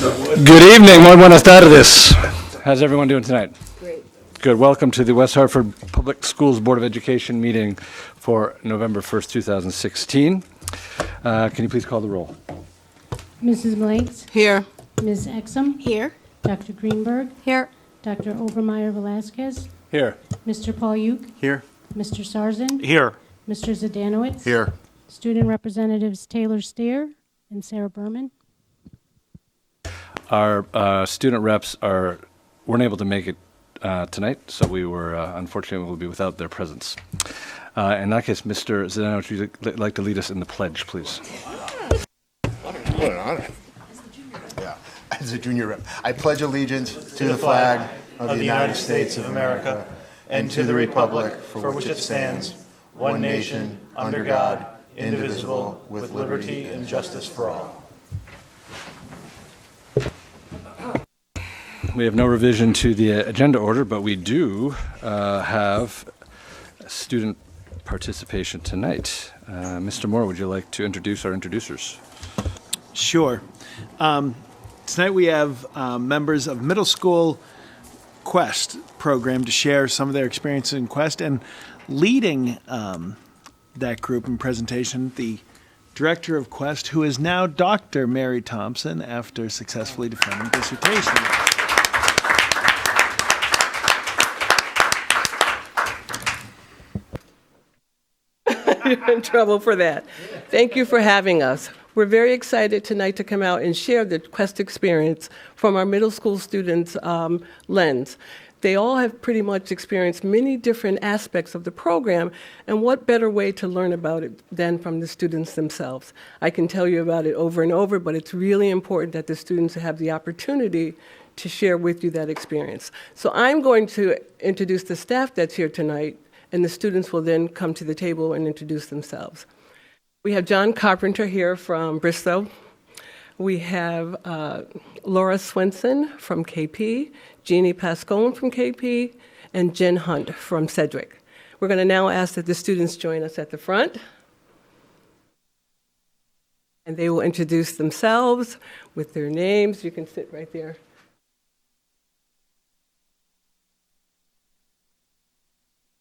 Good evening, muy buenas tardes. How's everyone doing tonight? Great. Good. Welcome to the West Hartford Public Schools Board of Education meeting for November 1st, 2016. Can you please call the roll? Mrs. Blanks, Here. Ms. Exum, Here. Dr. Greenberg, Here. Dr. Obermeyer Velasquez, Here. Mr. Paul Uke, Here. Mr. Sarzan, Here. Mr. Zadanowitz, Here. Student Representatives Taylor Steer and Sarah Berman. Our student reps weren't able to make it tonight, so we were unfortunately will be without their presence. In that case, Mr. Zdeno, would you like to lead us in the pledge, please? What an honor. Yeah, as a junior rep, I pledge allegiance to the flag of the United States of America and to the republic for which it stands, one nation, under God, indivisible, with liberty and justice for all. We have no revision to the agenda order, but we do have student participation tonight. Mr. Moore, would you like to introduce our introducers? Sure. Tonight we have members of middle school Quest program to share some of their experiences in Quest, and leading that group and presentation, the director of Quest, who is now Dr. Mary Thompson after successfully defending dissertation. You're in trouble for that. Thank you for having us. We're very excited tonight to come out and share the Quest experience from our middle school students' lens. They all have pretty much experienced many different aspects of the program, and what better way to learn about it than from the students themselves? I can tell you about it over and over, but it's really important that the students have the opportunity to share with you that experience. So I'm going to introduce the staff that's here tonight, and the students will then come to the table and introduce themselves. We have John Carpenter here from Bristow. We have Laura Swenson from KP, Jeannie Pascone from KP, and Jen Hunt from Sedgwick. We're going to now ask that the students join us at the front. And they will introduce themselves with their names. You can sit right there.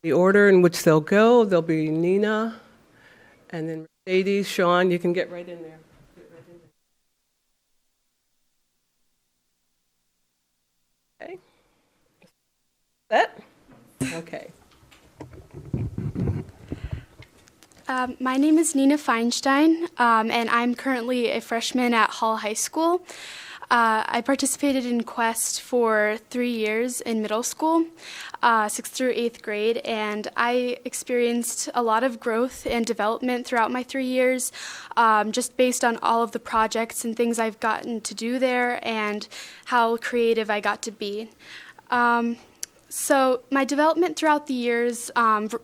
The order in which they'll go, there'll be Nina, and then Mercedes, Sean, you can get right in there. Okay. Set? Okay. My name is Nina Feinstein, and I'm currently a freshman at Hall High School. I participated in Quest for 3 years in middle school, 6th through 8th grade, and I experienced a lot of growth and development throughout my 3 years, just based on all of the projects and things I've gotten to do there and how creative I got to be. So my development throughout the years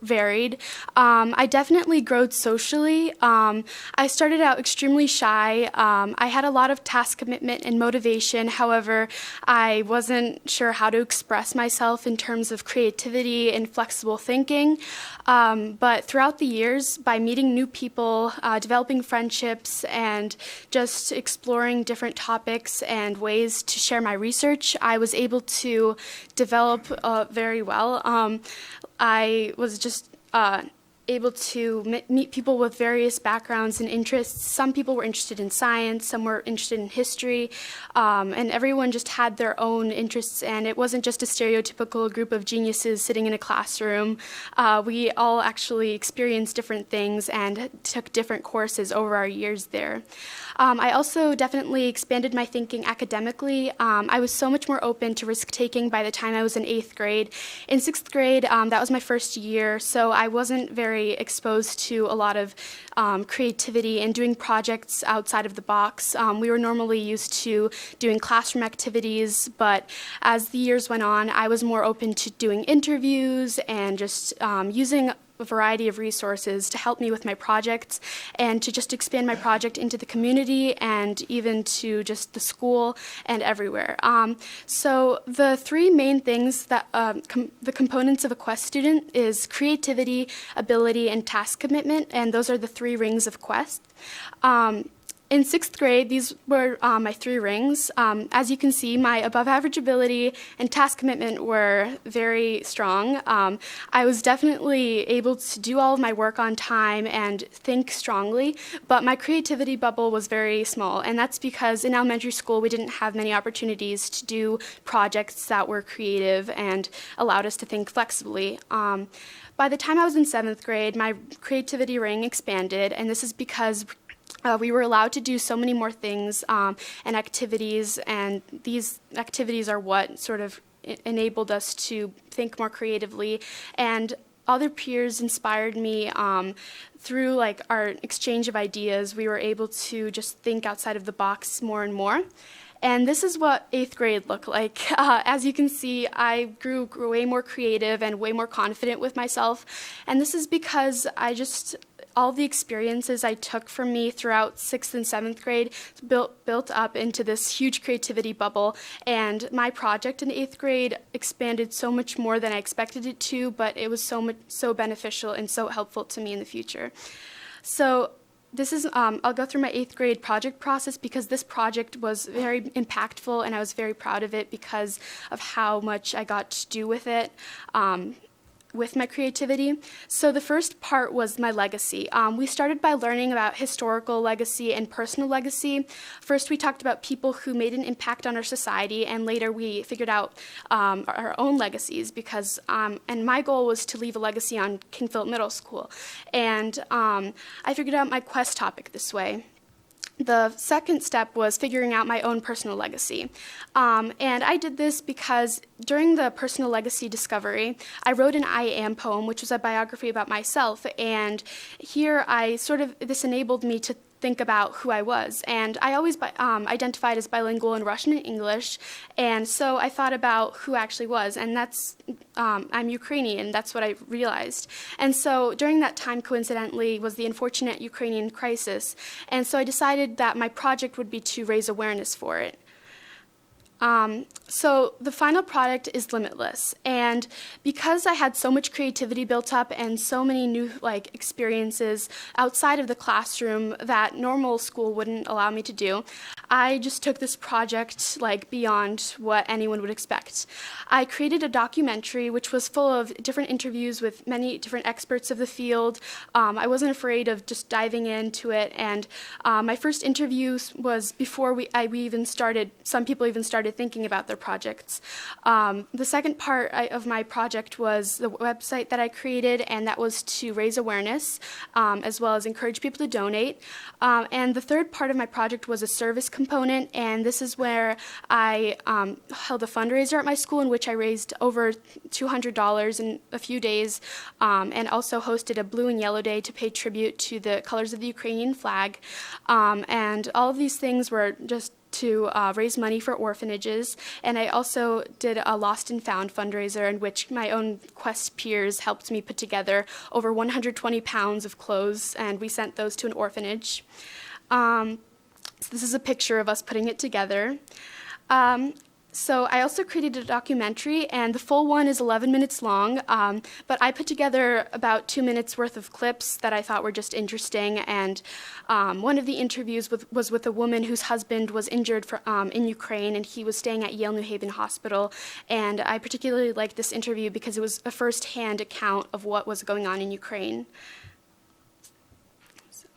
varied. I definitely growed socially. I started out extremely shy. I had a lot of task commitment and motivation. However, I wasn't sure how to express myself in terms of creativity and flexible thinking. But throughout the years, by meeting new people, developing friendships, and just exploring different topics and ways to share my research, I was able to develop very well. I was just able to meet people with various backgrounds and interests. Some people were interested in science, some were interested in history, and everyone just had their own interests, and it wasn't just a stereotypical group of geniuses sitting in a classroom. We all actually experienced different things and took different courses over our years there. I also definitely expanded my thinking academically. I was so much more open to risk-taking by the time I was in 8th grade. In 6th grade, that was my first year, so I wasn't very exposed to a lot of creativity and doing projects outside of the box. We were normally used to doing classroom activities, but as the years went on, I was more open to doing interviews and just using a variety of resources to help me with my projects and to just expand my project into the community and even to just the school and everywhere. So the three main things that the components of a Quest student is creativity, ability, and task commitment, and those are the three rings of Quest. In sixth grade, these were my 3 rings. As you can see, my above average ability and task commitment were very strong. I was definitely able to do all of my work on time and think strongly, but my creativity bubble was very small, and that's because in elementary school we didn't have many opportunities to do projects that were creative and allowed us to think flexibly. By the time I was in 7th grade, my creativity ring expanded, and this is because we were allowed to do so many more things and activities, and these activities are what sort of enabled us to think more creatively. And other peers inspired me through like our exchange of ideas. We were able to just think outside of the box more and more. And this is what 8th grade looked like. As you can see, I grew way more creative and way more confident with myself. And this is because all the experiences I took from me throughout 6th and 7th grade built up into this huge creativity bubble. And my project in 8th grade expanded so much more than I expected it to, but it was so beneficial and so helpful to me in the future. So this is, I'll go through my 8th grade project process because this project was very impactful and I was very proud of it because of how much I got to do with it. With my creativity. So the first part was my legacy. We started by learning about historical legacy and personal legacy. First, we talked about people who made an impact on our society, and later we figured out our own legacies because, and my goal was to leave a legacy on King Philip Middle School. And I figured out my quest topic this way. The second step was figuring out my own personal legacy. And I did this because during the personal legacy discovery, I wrote an I Am poem, which was a biography about myself. And here this enabled me to think about who I was. And I always identified as bilingual in Russian and English. And so I thought about who I actually was. And I'm Ukrainian. That's what I realized. And so during that time, coincidentally, was the unfortunate Ukrainian crisis. And so I decided that my project would be to raise awareness for it. So the final product is Limitless, and because I had so much creativity built up and so many new experiences outside of the classroom that normal school wouldn't allow me to do, I just took this project beyond what anyone would expect. I created a documentary which was full of different interviews with many different experts of the field. I wasn't afraid of just diving into it, and my first interview was before some people even started thinking about their projects. The second part of my project was the website that I created, and that was to raise awareness as well as encourage people to donate. And the third part of my project was a service component, and this is where I held a fundraiser at my school in which I raised over $200 in a few days, and also hosted a Blue and Yellow Day to pay tribute to the colors of the Ukrainian flag. And all of these things were just to raise money for orphanages, and I also did a Lost and Found fundraiser in which my own Quest peers helped me put together over 120 pounds of clothes, and we sent those to an orphanage. So this is a picture of us putting it together. So I also created a documentary, and the full one is 11 minutes long, but I put together about 2 minutes worth of clips that I thought were just interesting, and one of the interviews was with a woman whose husband was injured in Ukraine, and he was staying at Yale New Haven Hospital, and I particularly liked this interview because it was a first-hand account of what was going on in Ukraine. So,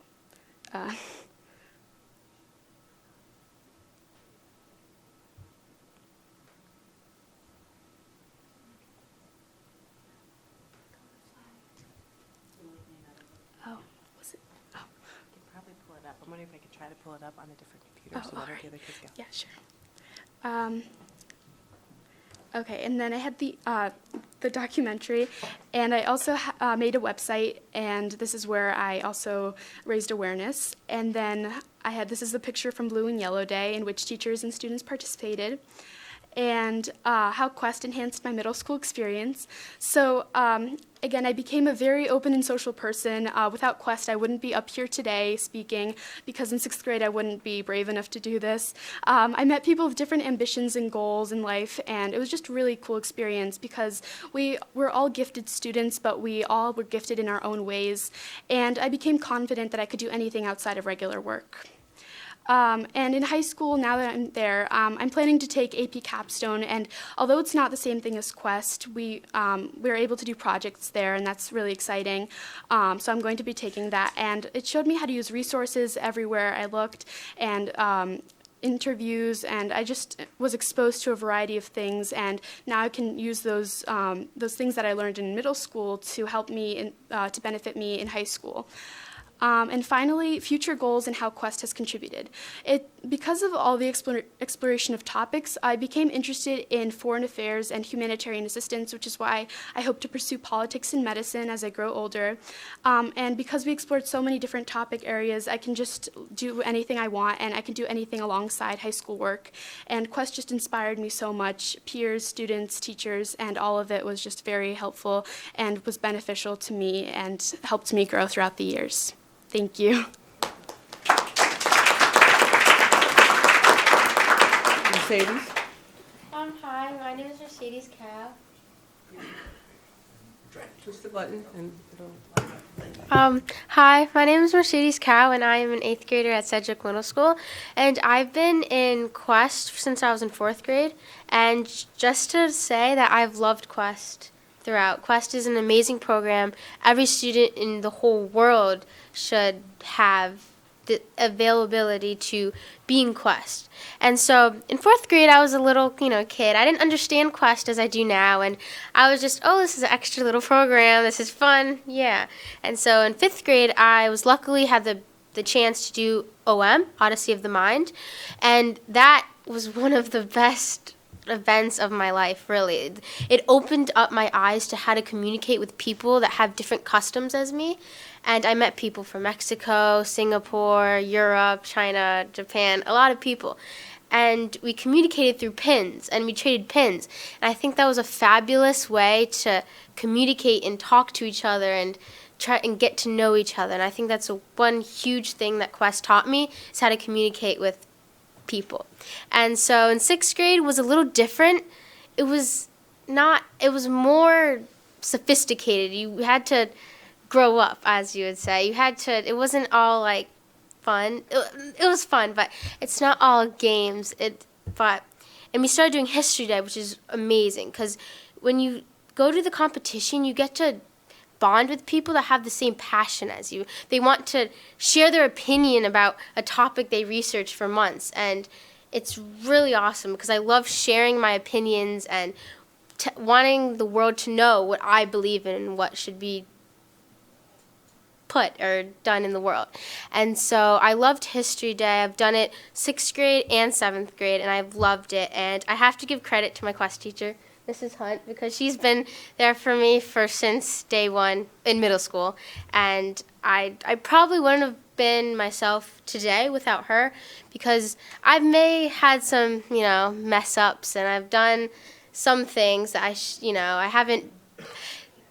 Probably pull it up. I'm wondering if I could try to pull it up on a different computer so that alright. the other kids go. Yeah, sure. Okay, and then I had the documentary, and I also made a website, and this is where I also raised awareness. And then this is a picture from Blue and Yellow Day in which teachers and students participated, and how Quest enhanced my middle school experience. So again, I became a very open and social person. Without Quest, I wouldn't be up here today speaking, because in 6th grade I wouldn't be brave enough to do this. I met people with different ambitions and goals in life, and it was just a really cool experience because we're all gifted students, but we all were gifted in our own ways, and I became confident that I could do anything outside of regular work. And in high school, now that I'm there, I'm planning to take AP Capstone. And although it's not the same thing as Quest, we're able to do projects there, and that's really exciting. So I'm going to be taking that. And it showed me how to use resources everywhere I looked, and interviews, and I just was exposed to a variety of things, and now I can use those things that I learned in middle school to help me to benefit me in high school. And finally, future goals and how Quest has contributed. Because of all the exploration of topics, I became interested in foreign affairs and humanitarian assistance, which is why I hope to pursue politics and medicine as I grow older. And because we explored so many different topic areas, I can just do anything I want, and I can do anything alongside high school work. And Quest just inspired me so much. Peers, students, teachers, and all of it was just very helpful and was beneficial to me and helped me grow throughout the years. Thank you. Mercedes? Hi, my name is Mercedes Cow. Push the button and it'll... Hi, my name is Mercedes Cow, and I am an 8th grader at Sedgwick Middle School. And I've been in Quest since I was in 4th grade. And just to say that I've loved Quest throughout. Quest is an amazing program. Every student in the whole world should have the availability to be in Quest. And so in 4th grade, I was a little, kid. I didn't understand Quest as I do now, and I was just, oh, this is an extra little program. This is fun, yeah. And so in 5th grade, I was luckily had the chance to do OM, Odyssey of the Mind, and that was one of the best events of my life, really. It opened up my eyes to how to communicate with people that have different customs as me. And I met people from Mexico, Singapore, Europe, China, Japan, a lot of people. And we communicated through pins, and we traded pins. And I think that was a fabulous way to communicate and talk to each other and try and get to know each other. And I think that's one huge thing that Quest taught me, is how to communicate with people. And so in 6th grade was a little different. It was more sophisticated. You had to grow up, as you would say. It wasn't all like fun. It was fun, but it's not all games. And we started doing History Day, which is amazing, because when you go to the competition, you get to bond with people that have the same passion as you. They want to share their opinion about a topic they researched for months, and it's really awesome because I love sharing my opinions and wanting the world to know what I believe in and what should be put or done in the world. And so I loved History Day. I've done it 6th grade and 7th grade, and I've loved it. And I have to give credit to my Quest teacher, Mrs. Hunt, because she's been there for me since day one in middle school. And I probably wouldn't have been myself today without her, because I may had some, mess ups, and I've done some things that I haven't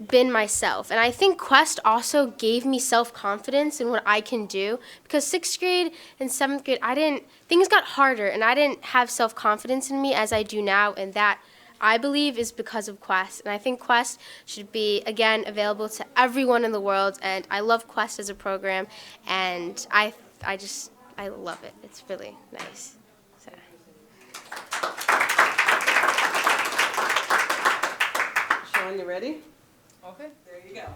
been myself. And I think Quest also gave me self-confidence in what I can do, because 6th grade and 7th grade, things got harder, and I didn't have self-confidence in me as I do now, and that I believe is because of Quest. And I think Quest should be, again, available to everyone in the world, and I love Quest as a program, and I love it. It's really nice. So. Sean, you ready? Okay. There you go.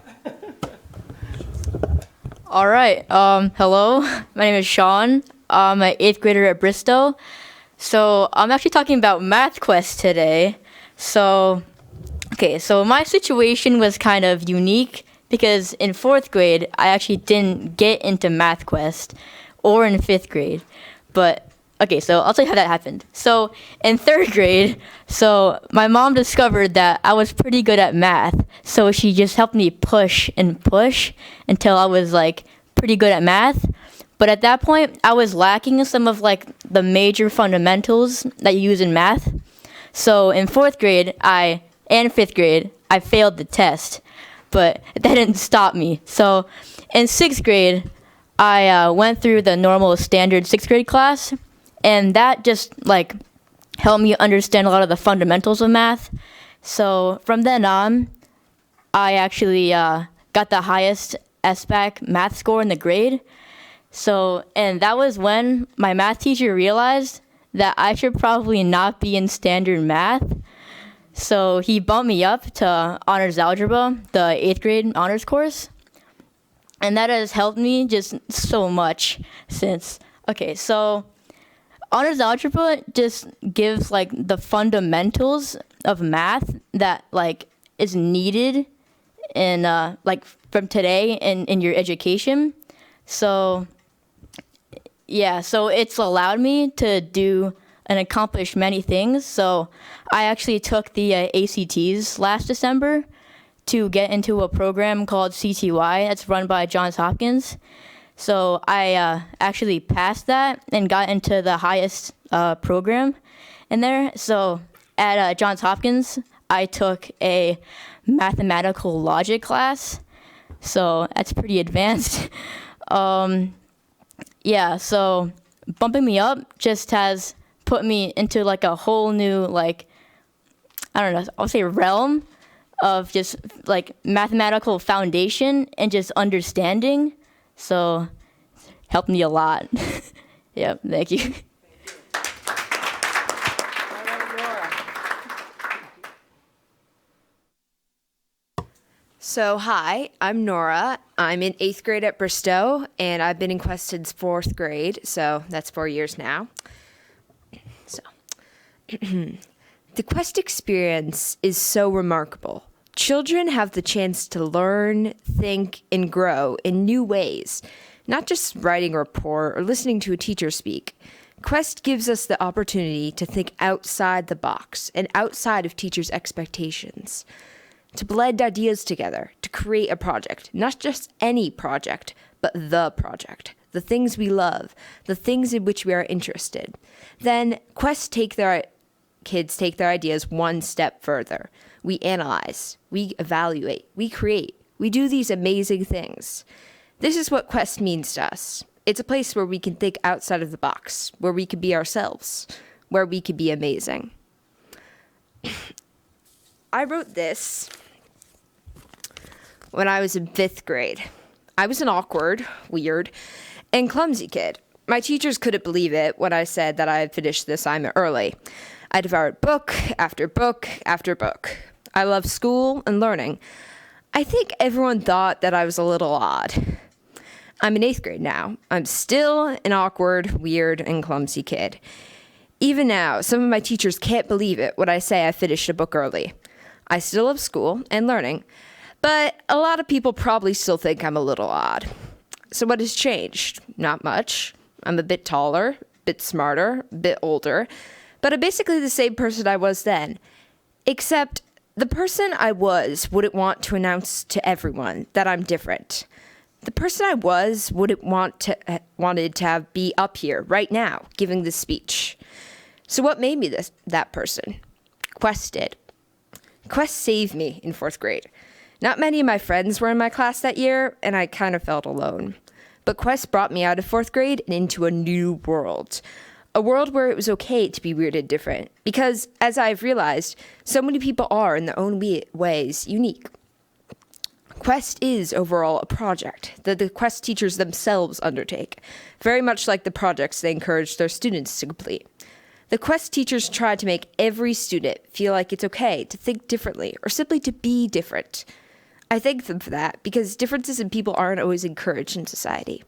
All right. Hello. My name is Sean. I'm an 8th grader at Bristol. So I'm actually talking about Math Quest today. So my situation was kind of unique because in 4th grade, I actually didn't get into Math Quest, or in 5th grade. But, so I'll tell you how that happened. So in 3rd grade, my mom discovered that I was pretty good at math. So she just helped me push and push until I was pretty good at math. But at that point, I was lacking some of the major fundamentals that you use in math. So in 4th grade and 5th grade, I failed the test, but that didn't stop me. So in 6th grade, I went through the normal standard 6th grade class, and that just helped me understand a lot of the fundamentals of math. So from then on, I actually got the highest SBAC math score in the grade. So, and that was when my math teacher realized that I should probably not be in standard math. So he bumped me up to honors algebra, the 8th grade honors course. And that has helped me just so much since. Okay, so honors algebra just gives like the fundamentals of math that like is needed in like from today in your education. So yeah, so it's allowed me to do and accomplish many things. So I actually took the ACTs last December to get into a program called CTY that's run by Johns Hopkins. So I actually passed that and got into the highest program in there. So at Johns Hopkins, I took a mathematical logic class. So that's pretty advanced. Yeah, so bumping me up just has put me into like a whole new, like, I don't know, I'll say realm of just like mathematical foundation and just understanding. So helped me a lot. Yeah, thank you. So, hi, I'm Nora. I'm in 8th grade at Bristow, and I've been in Quest since 4th grade, so that's 4 years now. So, the Quest experience is so remarkable. Children have the chance to learn, think, and grow in new ways, not just writing a report or listening to a teacher speak. Quest gives us the opportunity to think outside the box and outside of teachers' expectations, to blend ideas together, to create a project, not just any project, but the project, the things we love, the things in which we are interested. Then Quest kids take their ideas one step further. We analyze, we evaluate, we create, we do these amazing things. This is what Quest means to us. It's a place where we can think outside of the box, where we can be ourselves, where we can be amazing. I wrote this when I was in 5th grade. I was an awkward, weird, and clumsy kid. My teachers couldn't believe it when I said that I had finished the assignment early. I devoured book after book after book. I loved school and learning. I think everyone thought that I was a little odd. I'm in 8th grade now. I'm still an awkward, weird, and clumsy kid. Even now, some of my teachers can't believe it when I say I finished a book early. I still love school and learning, but a lot of people probably still think I'm a little odd. So what has changed? Not much. I'm a bit taller, a bit smarter, a bit older, but I'm basically the same person I was then. Except the person I was wouldn't want to announce to everyone that I'm different. The person I was wouldn't wanted to be up here right now giving this speech. So what made me that person? Quest did. Quest saved me in 4th grade. Not many of my friends were in my class that year, and I kind of felt alone. But Quest brought me out of 4th grade and into a new world. A world where it was okay to be weird and different. Because, as I've realized, so many people are, in their own ways, unique. Quest is, overall, a project that the Quest teachers themselves undertake, very much like the projects they encourage their students to complete. The Quest teachers try to make every student feel like it's okay to think differently or simply to be different. I thank them for that because differences in people aren't always encouraged in society.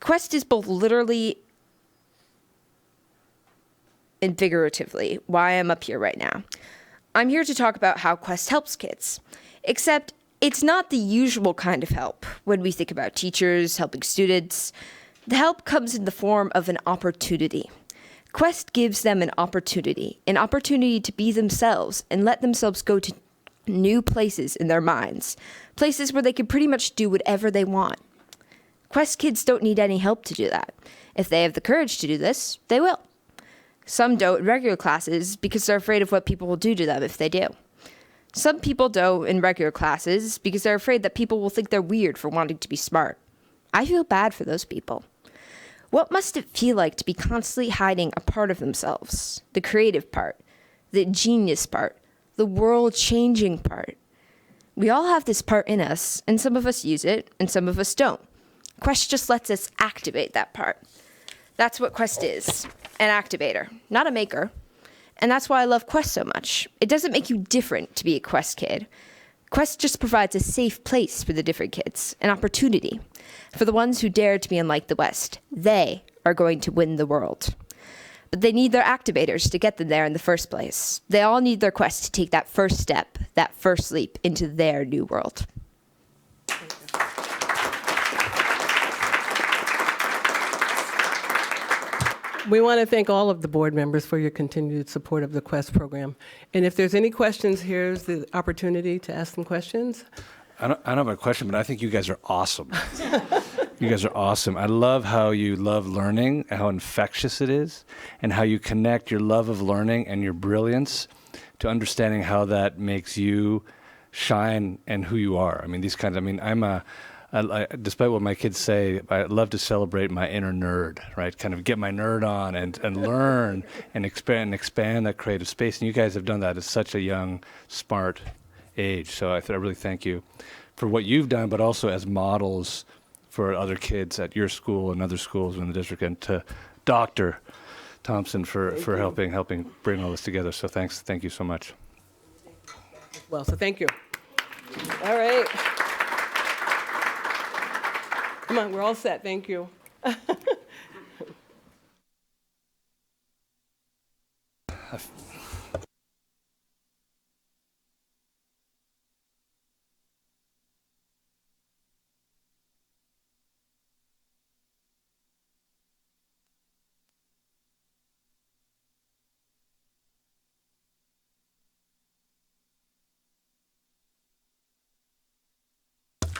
Quest is both literally and figuratively why I'm up here right now. I'm here to talk about how Quest helps kids, except it's not the usual kind of help when we think about teachers helping students. The help comes in the form of an opportunity. Quest gives them an opportunity to be themselves and let themselves go to new places in their minds, places where they can pretty much do whatever they want. Quest kids don't need any help to do that. If they have the courage to do this, they will. Some don't in regular classes because they're afraid of what people will do to them if they do. Some people don't in regular classes because they're afraid that people will think they're weird for wanting to be smart. I feel bad for those people. What must it feel like to be constantly hiding a part of themselves? The creative part, the genius part, the world-changing part. We all have this part in us, and some of us use it, and some of us don't. Quest just lets us activate that part. That's what Quest is, an activator, not a maker. And that's why I love Quest so much. It doesn't make you different to be a Quest kid. Quest just provides a safe place for the different kids, an opportunity. For the ones who dare to be unlike the West, they are going to win the world. But they need their activators to get them there in the first place. They all need their Quest to take that first step, that first leap into their new world. We want to thank all of the board members for your continued support of the Quest program. And if there's any questions, here's the opportunity to ask them questions. I don't have a question, but I think you guys are awesome. You guys are awesome. I love how you love learning, how infectious it is, and how you connect your love of learning and your brilliance to understanding how that makes you shine and who you are. I mean, despite what my kids say, I love to celebrate my inner nerd, right? Kind of get my nerd on and learn and expand that creative space. And you guys have done that at such a young, smart age. So I really thank you for what you've done, but also as models for other kids at your school and other schools in the district, and to Dr. Thompson for helping bring all this together. So thank you so much. Well, so thank you. All right. Come on, we're all set. Thank you.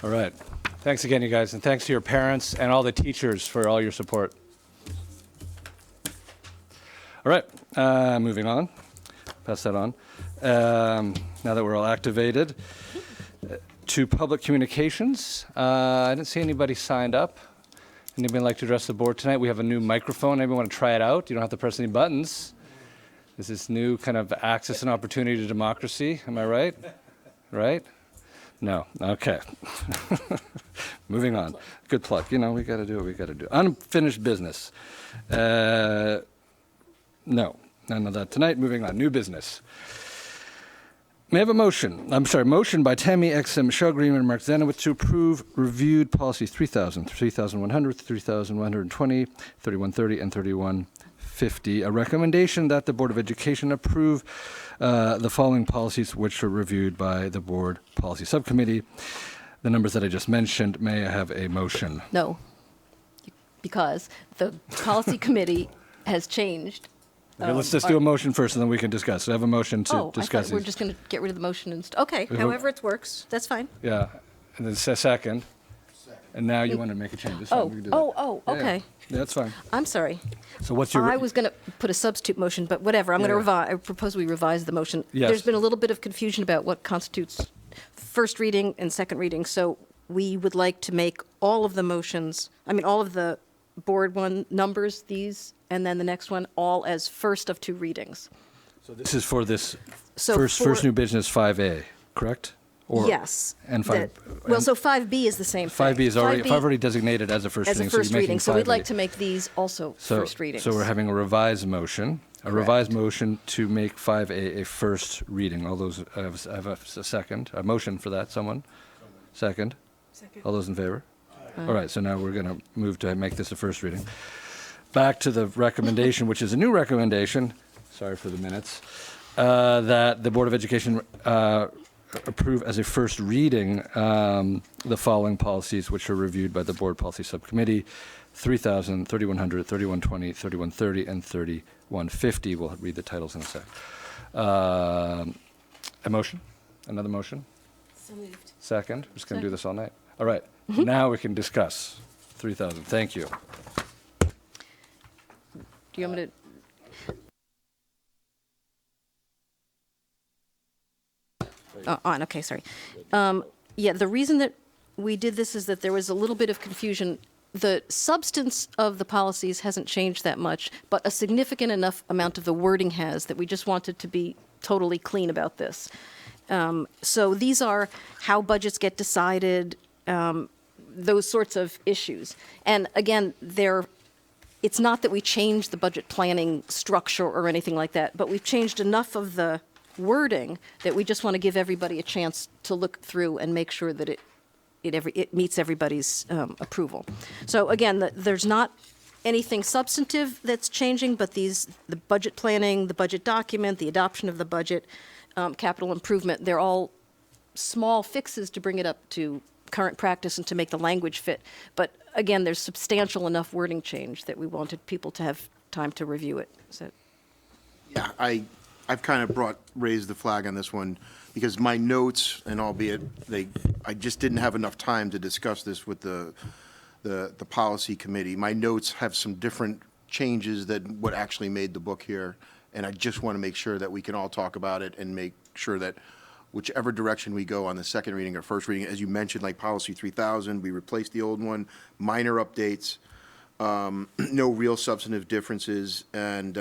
All right. Thanks again, you guys, and thanks to your parents and all the teachers for all your support. All right, moving on. Pass that on. Now that we're all activated, to public communications. I didn't see anybody signed up. Anybody like to address the board tonight? We have a new microphone. Anybody want to try it out? You don't have to press any buttons. This is new kind of access and opportunity to democracy. Am I right? Right? No. Okay. Moving on. Good plug. You know, we got to do what we got to do. Unfinished business. No. None of that tonight. Moving on. New business. May I have a motion? Motion by Tammy X.M. Shaw Green and Mark Zanowitz to approve reviewed policies 3,000, 3,100, 3,120, 3130, and 3150. A recommendation that the Board of Education approve the following policies which were reviewed by the Board Policy Subcommittee. The numbers that I just mentioned, may I have a motion? No, because the policy committee has changed. Okay, let's just do a motion first, and then we can discuss. So I have a motion to discuss I thought we're these. just going to get rid of the motion and okay, however it works, that's fine. Yeah, and then second. And now you want to make a change. It's fine, we can do that. Okay. Yeah, that's fine. I'm sorry. So what's your? I was going to put a substitute motion, but whatever. I'm going to revise. I propose we revise the motion. Yes. There's been a little bit of confusion about what constitutes first reading and second reading, so we would like to make all of the motions, all of the board one numbers, these, and then the next one, all as first of two readings. So this is for this So first new business 5A, correct? Or, yes. And so 5B is the same thing. 5B is already 5 already designated as a first as reading. a first so you're reading. making So we'd 5A. like to make these also first readings. So we're having a revised motion. A revised motion to make 5A a first reading. All those, I have a second, a motion for that. Someone? Second? All those in favor? All right, so now we're going to move to make this a first reading. Back to the recommendation, which is a new recommendation, sorry for the minutes, that the Board of Education approve as a first reading the following policies which are reviewed by the Board Policy Subcommittee, 3,000, 3,100, 3,120, 3,130, and 3,150. We'll read the titles in a sec. A motion? Another motion? So moved. Second? We're just going to do this all night. All right. Now we can discuss 3,000. Thank you. Do you want me to? On, okay, sorry. The reason that we did this is that there was a little bit of confusion. The substance of the policies hasn't changed that much, but a significant enough amount of the wording has that we just wanted to be totally clean about this. So these are how budgets get decided, those sorts of issues. And again, it's not that we changed the budget planning structure or anything like that, but we've changed enough of the wording that we just want to give everybody a chance to look through and make sure that it meets everybody's approval. So again, there's not anything substantive that's changing, but the budget planning, the budget document, the adoption of the budget, capital improvement, they're all small fixes to bring it up to current practice and to make the language fit. But again, there's substantial enough wording change that we wanted people to have time to review it. Yeah, I've kind of raised the flag on this one because my notes, and albeit I just didn't have enough time to discuss this with the policy committee. My notes have some different changes than what actually made the book here, and I just want to make sure that we can all talk about it and make sure that whichever direction we go on the second reading or first reading, as you mentioned, like Policy 3000, we replaced the old one, minor updates, no real substantive differences, and,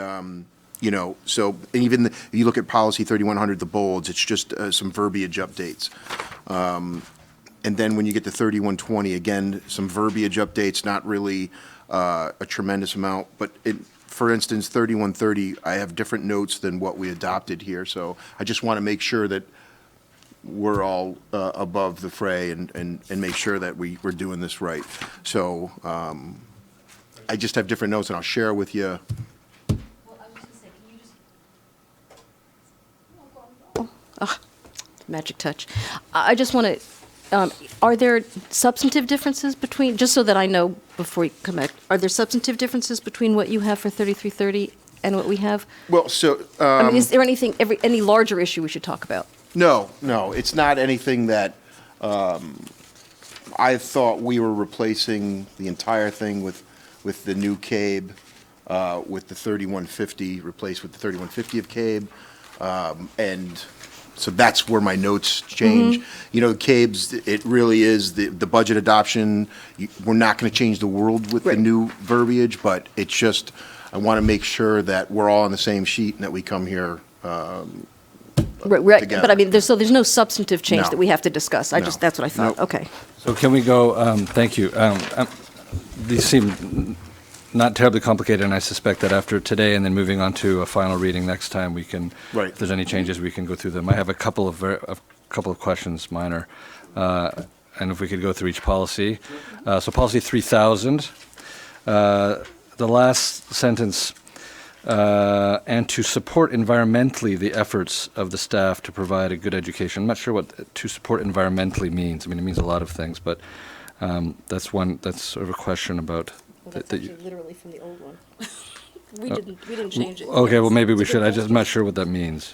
so even if you look at Policy 3100, the bolds, it's just some verbiage updates. And then when you get to 3120, again, some verbiage updates, not really a tremendous amount, but for instance, 3130, I have different notes than what we adopted here, so I just want to make sure that we're all above the fray and make sure that we're doing this right. So I just have different notes, and I'll share with you. Magic touch. I just want to, are there substantive differences between, just so that I know before you come back, are there substantive differences between what you have for 3330 and what we have? Well, so. I mean, is there anything, any larger issue we should talk about? No, it's not anything that I thought we were replacing the entire thing with the new CABE, with the 3150, replaced with the 3150 of CABE, and so that's where my notes change. CABE's, it really is the budget adoption. We're not going to change the world with the new verbiage, but it's just, I want to make sure that we're all on the same sheet and that we come here Right, together. but I mean, there's no substantive change No. that we have to discuss. That's what I thought. Nope. Okay. So can we go, thank you. These seem not terribly complicated, and I suspect that after today and then moving on to a final reading next time, we can, Right. if there's any changes, we can go through them. I have a couple of questions, minor, and if we could go through each policy. So Policy 3000, the last sentence, and to support environmentally the efforts of the staff to provide a good education. I'm not sure what to support environmentally means. I mean, it means a lot of things, but that's sort of a question about. Well, that's actually literally from the old one. We didn't change it. Okay, well, maybe we should. I'm not sure what that means.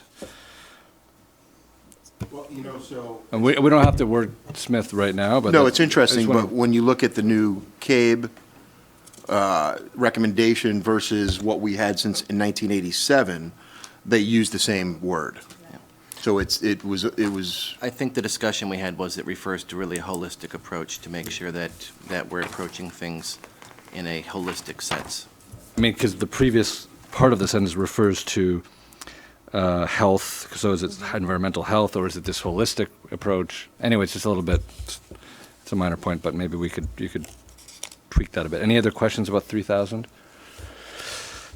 Well, so. And we don't have to wordsmith right now, but. No, that's- it's interesting, I just wanna- but when you look at the new CABE recommendation versus what we had since in 1987, they use the same word. So it was. I think the discussion we had was it refers to really a holistic approach to make sure that we're approaching things in a holistic sense. I mean, because the previous part of the sentence refers to health, so is it environmental health, or is it this holistic approach? Anyway, it's just a little bit, it's a minor point, but maybe you could tweak that a bit. Any other questions about 3000?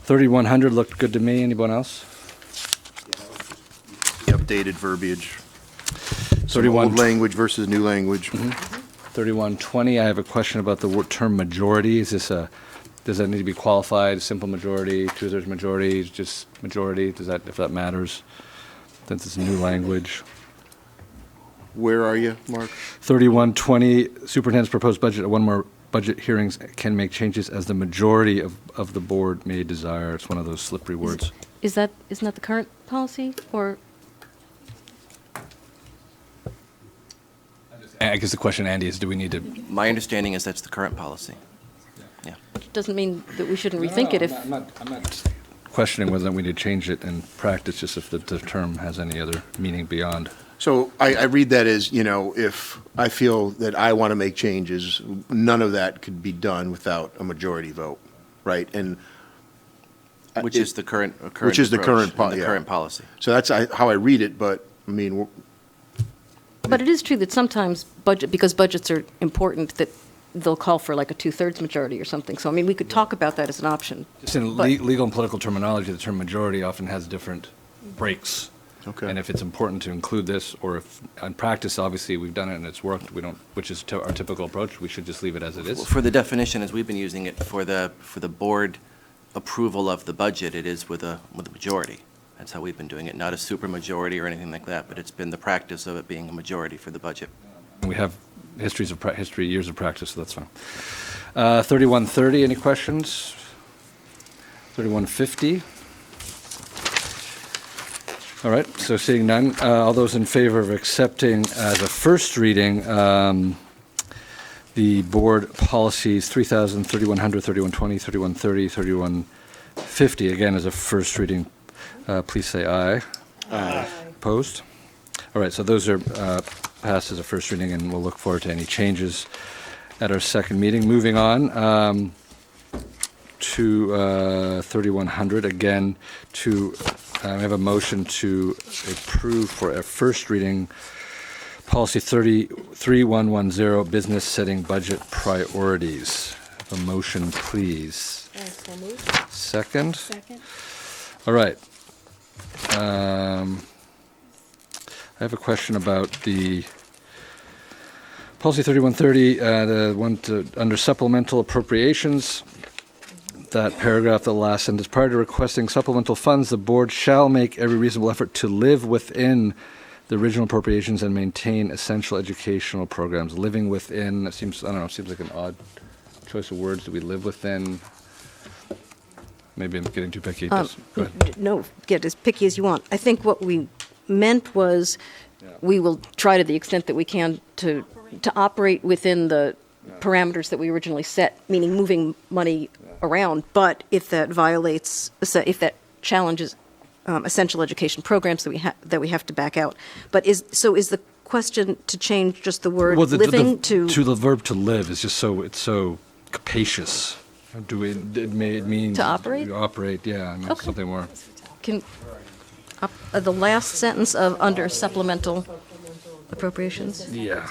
3100 looked good to me. Anyone else? The updated verbiage. Some 31 old language versus new language. 3120, I have a question about the term majority. Is this does that need to be qualified, simple majority, two-thirds majority, just majority? If that matters, since it's new language. Where are you, Mark? 3120, superintendent's proposed budget, one more budget hearings can make changes as the majority of the board may desire. It's one of those slippery words. Isn't that the current policy, or? I guess the question, Andy, is do we need to? My understanding is that's the current policy. Yeah. Doesn't mean that we shouldn't rethink it if. I'm not questioning whether we need to change it in practice, just if the term has any other meaning beyond. So I read that as, if I feel that I want to make changes, none of that could be done without a majority vote, right? And Which is the current which is the approach current and the current policy. So that's how I read it, but I mean, But it is true that sometimes because budgets are important, that they'll call for like a 2/3 majority or something. So, I mean, we could talk about that as an option. Just in But- legal and political terminology, the term majority often has different breaks. Okay. And if it's important to include this, or if, in practice, obviously, we've done it and it's worked, we don't, which is our typical approach, we should just leave it as it is. For the definition, as we've been using it for the board approval of the budget, it is with a majority. That's how we've been doing it, not a supermajority or anything like that, but it's been the practice of it being a majority for the budget. We have years of practice, so that's fine. 3130, any questions? 3150? All right, so seeing none, all those in favor of accepting as a first reading the board policies 3000, 3100, 3120, 3130, 3150, again as a first reading, please say aye. Aye. Opposed? All right, so those are passed as a first reading, and we'll look forward to any changes at our second meeting. Moving on to 3100, again, to we have a motion to approve for a first reading policy 3110, business setting budget priorities. A motion, please. Second? Second. All right. I have a question about the policy 3130, the one under supplemental appropriations. That paragraph, the last sentence, prior to requesting supplemental funds, the board shall make every reasonable effort to live within the original appropriations and maintain essential educational programs. Living within, it seems, I don't know, it seems like an odd choice of words. Do we live within? Maybe I'm getting too picky. Just go ahead. No, get as picky as you want. I think what we meant was we will try to the extent that we can to operate within the parameters that we originally set, meaning moving money around. But if that violates, if that challenges essential education programs that we have to back out. But is the question to change just the word living to the verb to live is just it's so capacious. It means to operate? Operate, yeah. I mean, Okay. something more. Can the last sentence of under supplemental appropriations? Yeah.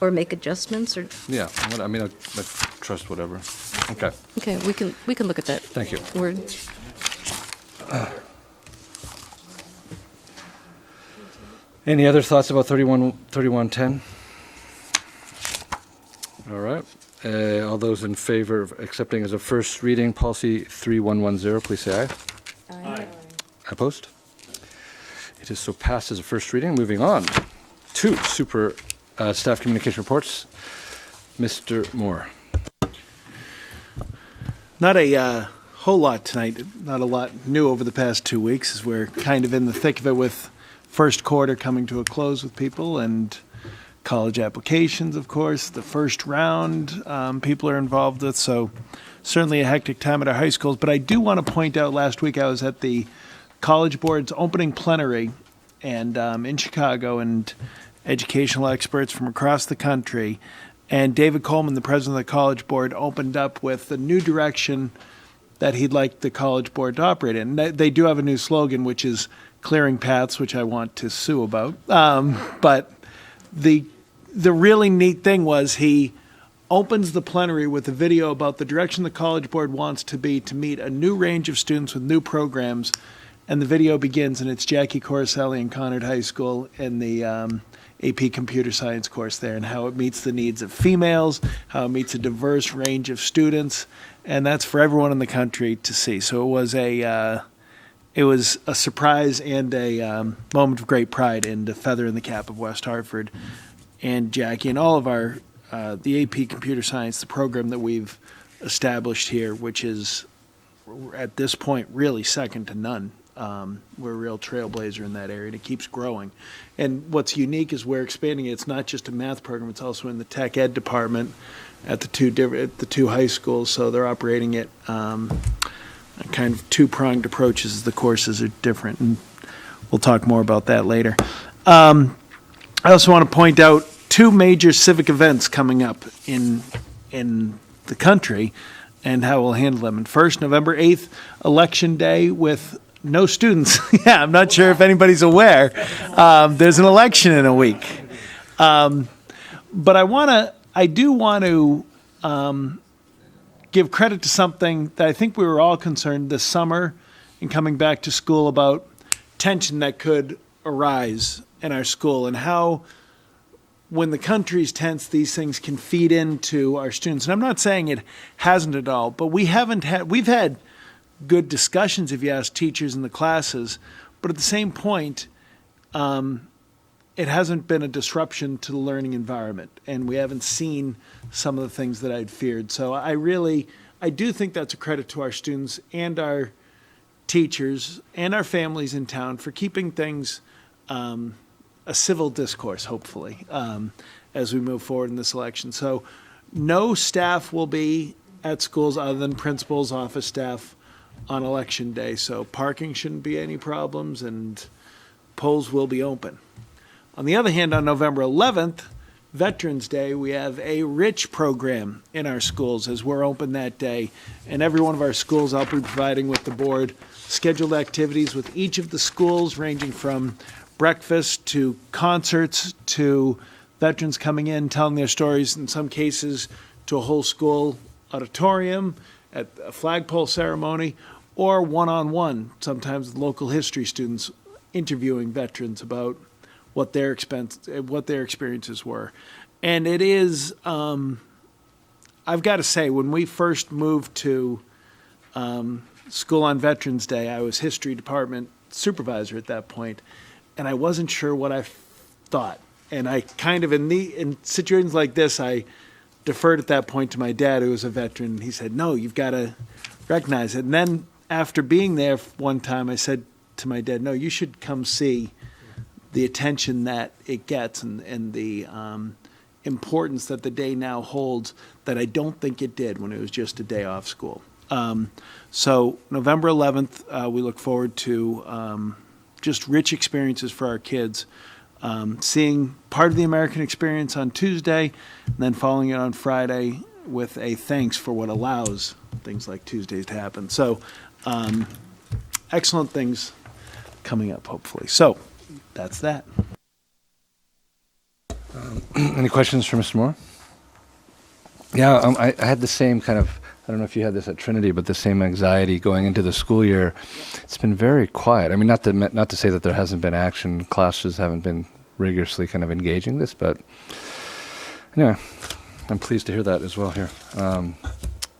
Or make adjustments, or Yeah. I mean, I trust whatever. Okay. okay, we can look at that. Thank you. Word. Any other thoughts about 3110? All right. All those in favor of accepting as a first reading policy 3110, please say aye. Aye. Opposed? It is so passed as a first reading. Moving on to staff communication reports. Mr. Moore. Not a whole lot tonight, not a lot new over the past 2 weeks, as we're kind of in the thick of it with first quarter coming to a close with people and college applications, of course, the first round people are involved with, so certainly a hectic time at our high schools. But I do want to point out, last week I was at the College Board's opening plenary and in Chicago, and educational experts from across the country. And David Coleman, the president of the College Board, opened up with the new direction that he'd like the College Board to operate in. They do have a new slogan, which is clearing paths, which I want to sue about. But the really neat thing was he opens the plenary with a video about the direction the College Board wants to be to meet a new range of students with new programs. And the video begins, and it's Jackie Corselli in Conard High School in the AP Computer Science course there, and how it meets the needs of females, how it meets a diverse range of students, and that's for everyone in the country to see. So it was a surprise and a moment of great pride, and a feather in the cap of West Hartford and Jackie and all of our the AP Computer Science, the program that we've established here, which is at this point really second to none. We're a real trailblazer in that area, and it keeps growing. And what's unique is we're expanding it. It's not just a math program; it's also in the tech ed department at the two high schools. So they're operating it kind of two-pronged approaches. The courses are different, and we'll talk more about that later. I also want to point out two major civic events coming up in the country, and how we'll handle them. And first, November 8th, Election Day with no students. Yeah, I'm not sure if anybody's aware. There's an election in a week. But I do want to give credit to something that I think we were all concerned this summer in coming back to school about tension that could arise in our school and how when the country's tense, these things can feed into our students. And I'm not saying it hasn't at all, but we've had good discussions if you ask teachers in the classes, but at the same point, it hasn't been a disruption to the learning environment, and we haven't seen some of the things that I'd feared. So I do think that's a credit to our students and our teachers and our families in town for keeping things a civil discourse, hopefully, as we move forward in this election. So no staff will be at schools other than principals, office staff on election day. So parking shouldn't be any problems, and polls will be open. On the other hand, on November 11th, Veterans Day, we have a rich program in our schools as we're open that day. And every one of our schools, I'll be providing with the board scheduled activities with each of the schools, ranging from breakfast to concerts to veterans coming in, telling their stories, in some cases to a whole school auditorium, at a flagpole ceremony, or one-on-one, sometimes with local history students interviewing veterans about what their experiences were. And it is, I've got to say, when we first moved to school on Veterans Day, I was history department supervisor at that point, and I wasn't sure what I thought. And I kind of, in situations like this, I deferred at that point to my dad, who was a veteran. He said, no, you've got to recognize it. And then after being there one time, I said to my dad, no, you should come see the attention that it gets and the importance that the day now holds that I don't think it did when it was just a day off school. So November 11th, we look forward to just rich experiences for our kids, seeing part of the American experience on Tuesday, and then following it on Friday with a thanks for what allows things like Tuesdays to happen. So excellent things coming up, hopefully. So that's that. Any questions for Mr. Moore? Yeah, I had the same kind of, I don't know if you had this at Trinity, but the same anxiety going into the school year. It's been very quiet. I mean, not to say that there hasn't been action, classes haven't been rigorously kind of engaging this, but anyway, I'm pleased to hear that as well here.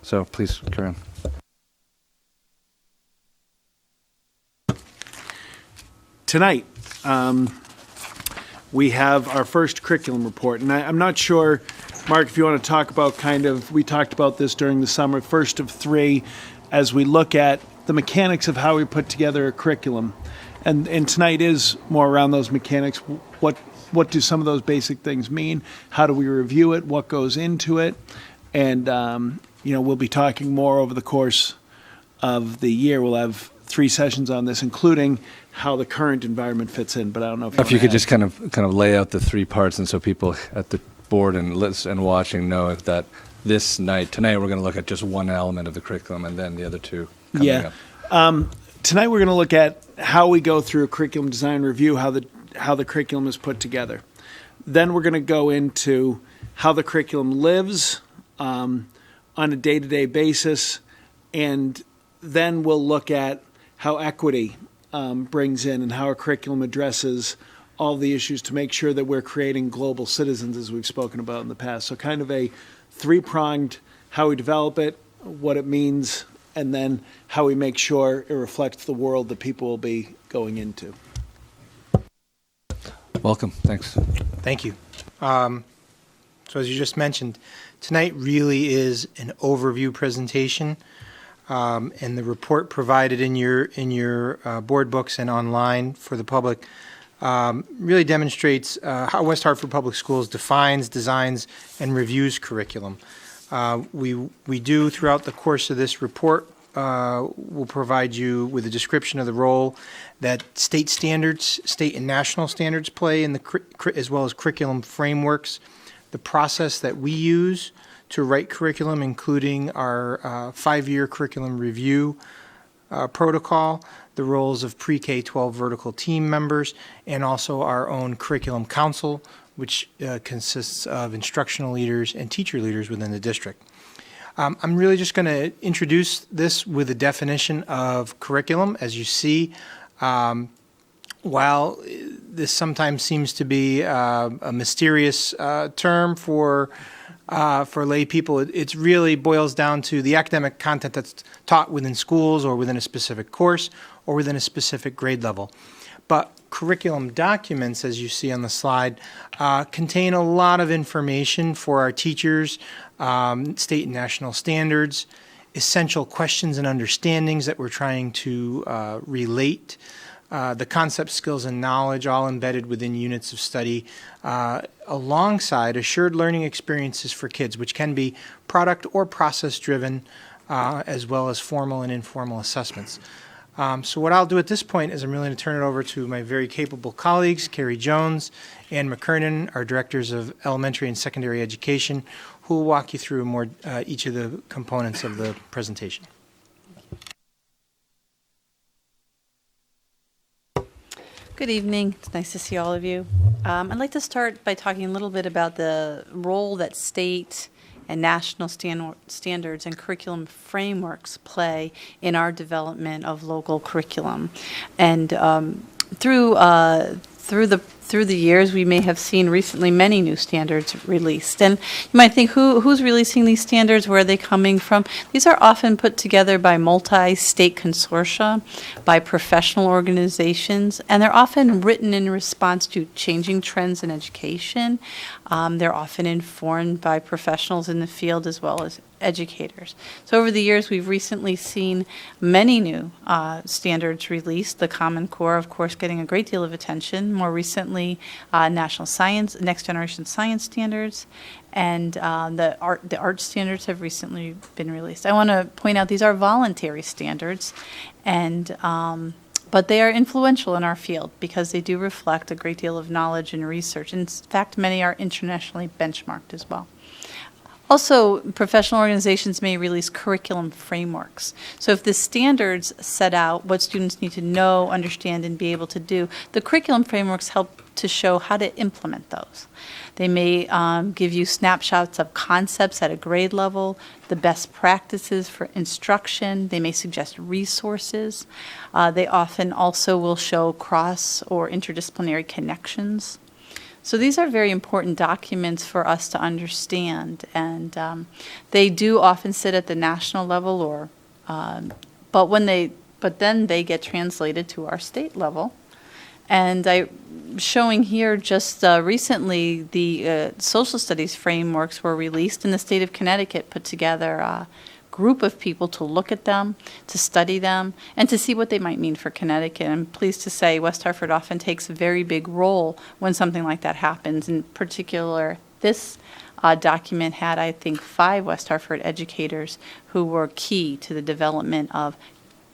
So please carry on. Tonight, we have our first curriculum report, and I'm not sure, Mark, if you want to talk about we talked about this during the summer, first of three, as we look at the mechanics of how we put together a curriculum. And tonight is more around those mechanics. What do some of those basic things mean? How do we review it? What goes into it? And, we'll be talking more over the course of the year. We'll have 3 sessions on this, including how the current environment fits in. But I don't know if you could just kind of lay out the 3 parts, and so people at the board and watching know that tonight we're going to look at just one element of the curriculum, and then the other 2 coming up. Tonight we're going to look at how we go through a curriculum design review, how the curriculum is put together. Then we're going to go into how the curriculum lives on a day-to-day basis, and then we'll look at how equity brings in and how our curriculum addresses all the issues to make sure that we're creating global citizens, as we've spoken about in the past. So kind of a 3-pronged, how we develop it, what it means, and then how we make sure it reflects the world that people will be going into. Welcome. Thanks. Thank you. So as you just mentioned, tonight really is an overview presentation, and the report provided in your board books and online for the public really demonstrates how West Hartford Public Schools defines, designs, and reviews curriculum. We do, throughout the course of this report, we'll provide you with a description of the role that state and national standards play in as well as curriculum frameworks, the process that we use to write curriculum, including our 5-year curriculum review protocol, the roles of pre-K-12 vertical team members, and also our own curriculum council, which consists of instructional leaders and teacher leaders within the district. I'm really just going to introduce this with a definition of curriculum. As you see, while this sometimes seems to be a mysterious term for lay people, it really boils down to the academic content that's taught within schools or within a specific course or within a specific grade level. But curriculum documents, as you see on the slide, contain a lot of information for our teachers, state and national standards, essential questions and understandings that we're trying to relate, the concepts, skills, and knowledge all embedded within units of study, alongside assured learning experiences for kids, which can be product or process driven, as well as formal and informal assessments. So what I'll do at this point is I'm really going to turn it over to my very capable colleagues, Carrie Jones and McKernan, our directors of elementary and secondary education, who will walk you through more each of the components of the presentation. Good evening. It's nice to see all of you. I'd like to start by talking a little bit about the role that state and national standards and curriculum frameworks play in our development of local curriculum. And through the years, we may have seen recently many new standards released. And you might think, who's releasing these standards? Where are they coming from? These are often put together by multi-state consortia, by professional organizations, and they're often written in response to changing trends in education. They're often informed by professionals in the field as well as educators. So over the years, we've recently seen many new standards released. The Common Core, of course, getting a great deal of attention. More recently, National Science, Next Generation Science Standards, and the art standards have recently been released. I want to point out these are voluntary standards, and but they are influential in our field because they do reflect a great deal of knowledge and research. In fact, many are internationally benchmarked as well. Also, professional organizations may release curriculum frameworks. So if the standards set out what students need to know, understand, and be able to do, the curriculum frameworks help to show how to implement those. They may give you snapshots of concepts at a grade level, the best practices for instruction. They may suggest resources. They often also will show cross or interdisciplinary connections. So these are very important documents for us to understand, and they do often sit at the national level, or but then they get translated to our state level. And I'm showing here just recently the social studies frameworks were released, and the state of Connecticut put together a group of people to look at them, to study them, and to see what they might mean for Connecticut. I'm pleased to say West Hartford often takes a very big role when something like that happens. In particular, this document had, I think, 5 West Hartford educators who were key to the development of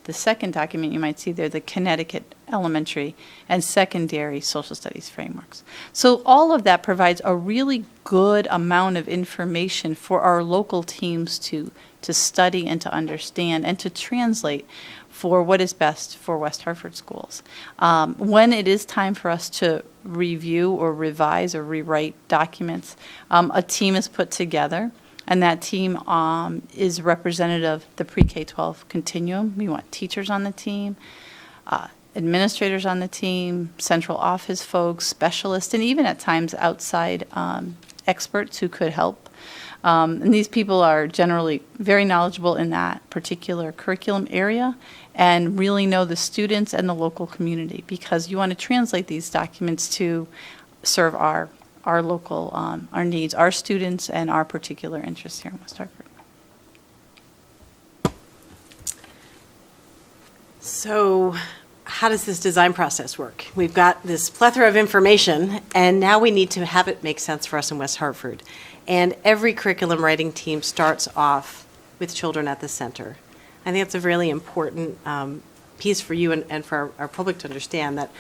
the second document. You might see there the Connecticut elementary and secondary social studies frameworks. So all of that provides a really good amount of information for our local teams to study and to understand and to translate for what is best for West Hartford schools. When it is time for us to review or revise or rewrite documents, a team is put together, and that team is representative of the pre-K-12 continuum. We want teachers on the team, administrators on the team, central office folks, specialists, and even at times outside experts who could help. And these people are generally very knowledgeable in that particular curriculum area and really know the students and the local community, because you want to translate these documents to serve our local, our needs, our students, and our particular interests here in West Hartford. So how does this design process work? We've got this plethora of information, and now we need to have it make sense for us in West Hartford. And every curriculum writing team starts off with children at the center. I think that's a really important piece for you and for our public to understand, that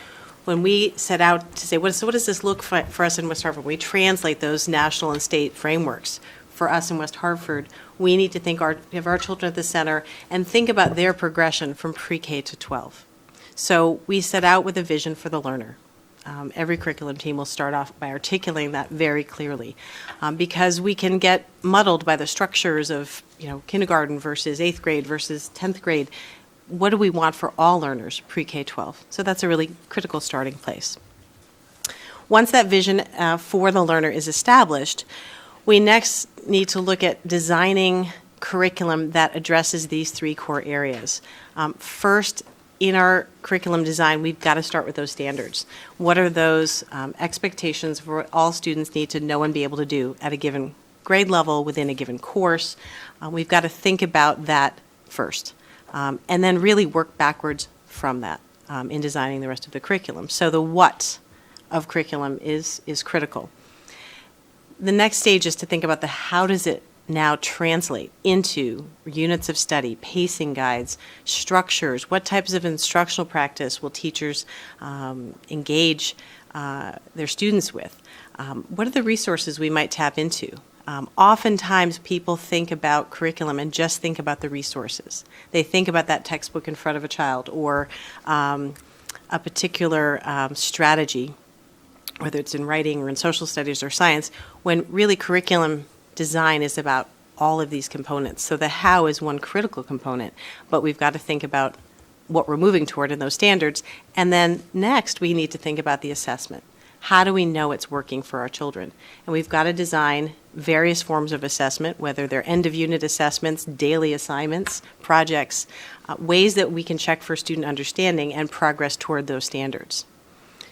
when we set out to say, what does this look for us in West Hartford, we translate those national and state frameworks for us in West Hartford, we need to think of our children at the center and think about their progression from pre-K to 12. So we set out with a vision for the learner. Every curriculum team will start off by articulating that very clearly, because we can get muddled by the structures of, kindergarten versus 8th grade versus 10th grade. What do we want for all learners, pre-K-12? So that's a really critical starting place. Once that vision for the learner is established, we next need to look at designing curriculum that addresses these three core areas. First, in our curriculum design, we've got to start with those standards. What are those expectations for what all students need to know and be able to do at a given grade level within a given course? We've got to think about that first, and then really work backwards from that in designing the rest of the curriculum. So the what of curriculum is critical. The next stage is to think about the how does it now translate into units of study, pacing guides, structures. What types of instructional practice will teachers engage their students with? What are the resources we might tap into? Oftentimes people think about curriculum and just think about the resources. They think about that textbook in front of a child or a particular strategy, whether it's in writing or in social studies or science, when really curriculum design is about all of these components. So the how is one critical component, but we've got to think about what we're moving toward in those standards. And then next, we need to think about the assessment. How do we know it's working for our children? And we've got to design various forms of assessment, whether they're end-of-unit assessments, daily assignments, projects, ways that we can check for student understanding and progress toward those standards.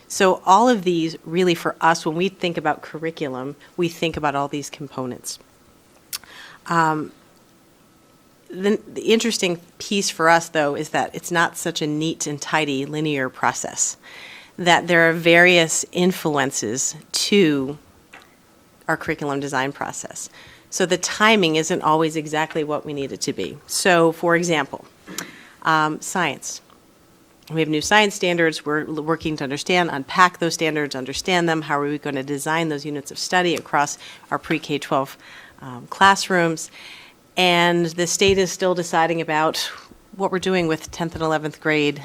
So all of these, really for us, when we think about curriculum, we think about all these components. The interesting piece for us, though, is that it's not such a neat and tidy linear process, that there are various influences to our curriculum design process. So the timing isn't always exactly what we need it to be. So, for example, science. We have new science standards. We're working to unpack those standards, understand them. How are we going to design those units of study across our pre-K-12 classrooms? And the state is still deciding about what we're doing with 10th and 11th grade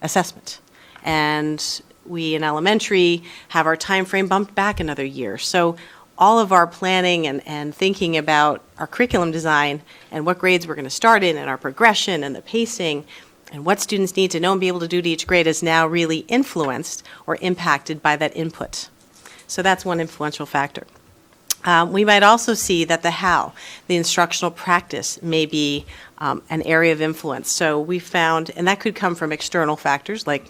assessment. And we in elementary have our time frame bumped back another year. So all of our planning and thinking about our curriculum design and what grades we're going to start in and our progression and the pacing and what students need to know and be able to do to each grade is now really influenced or impacted by that input. So that's one influential factor. We might also see that the how, the instructional practice, may be an area of influence. So we found, and that could come from external factors like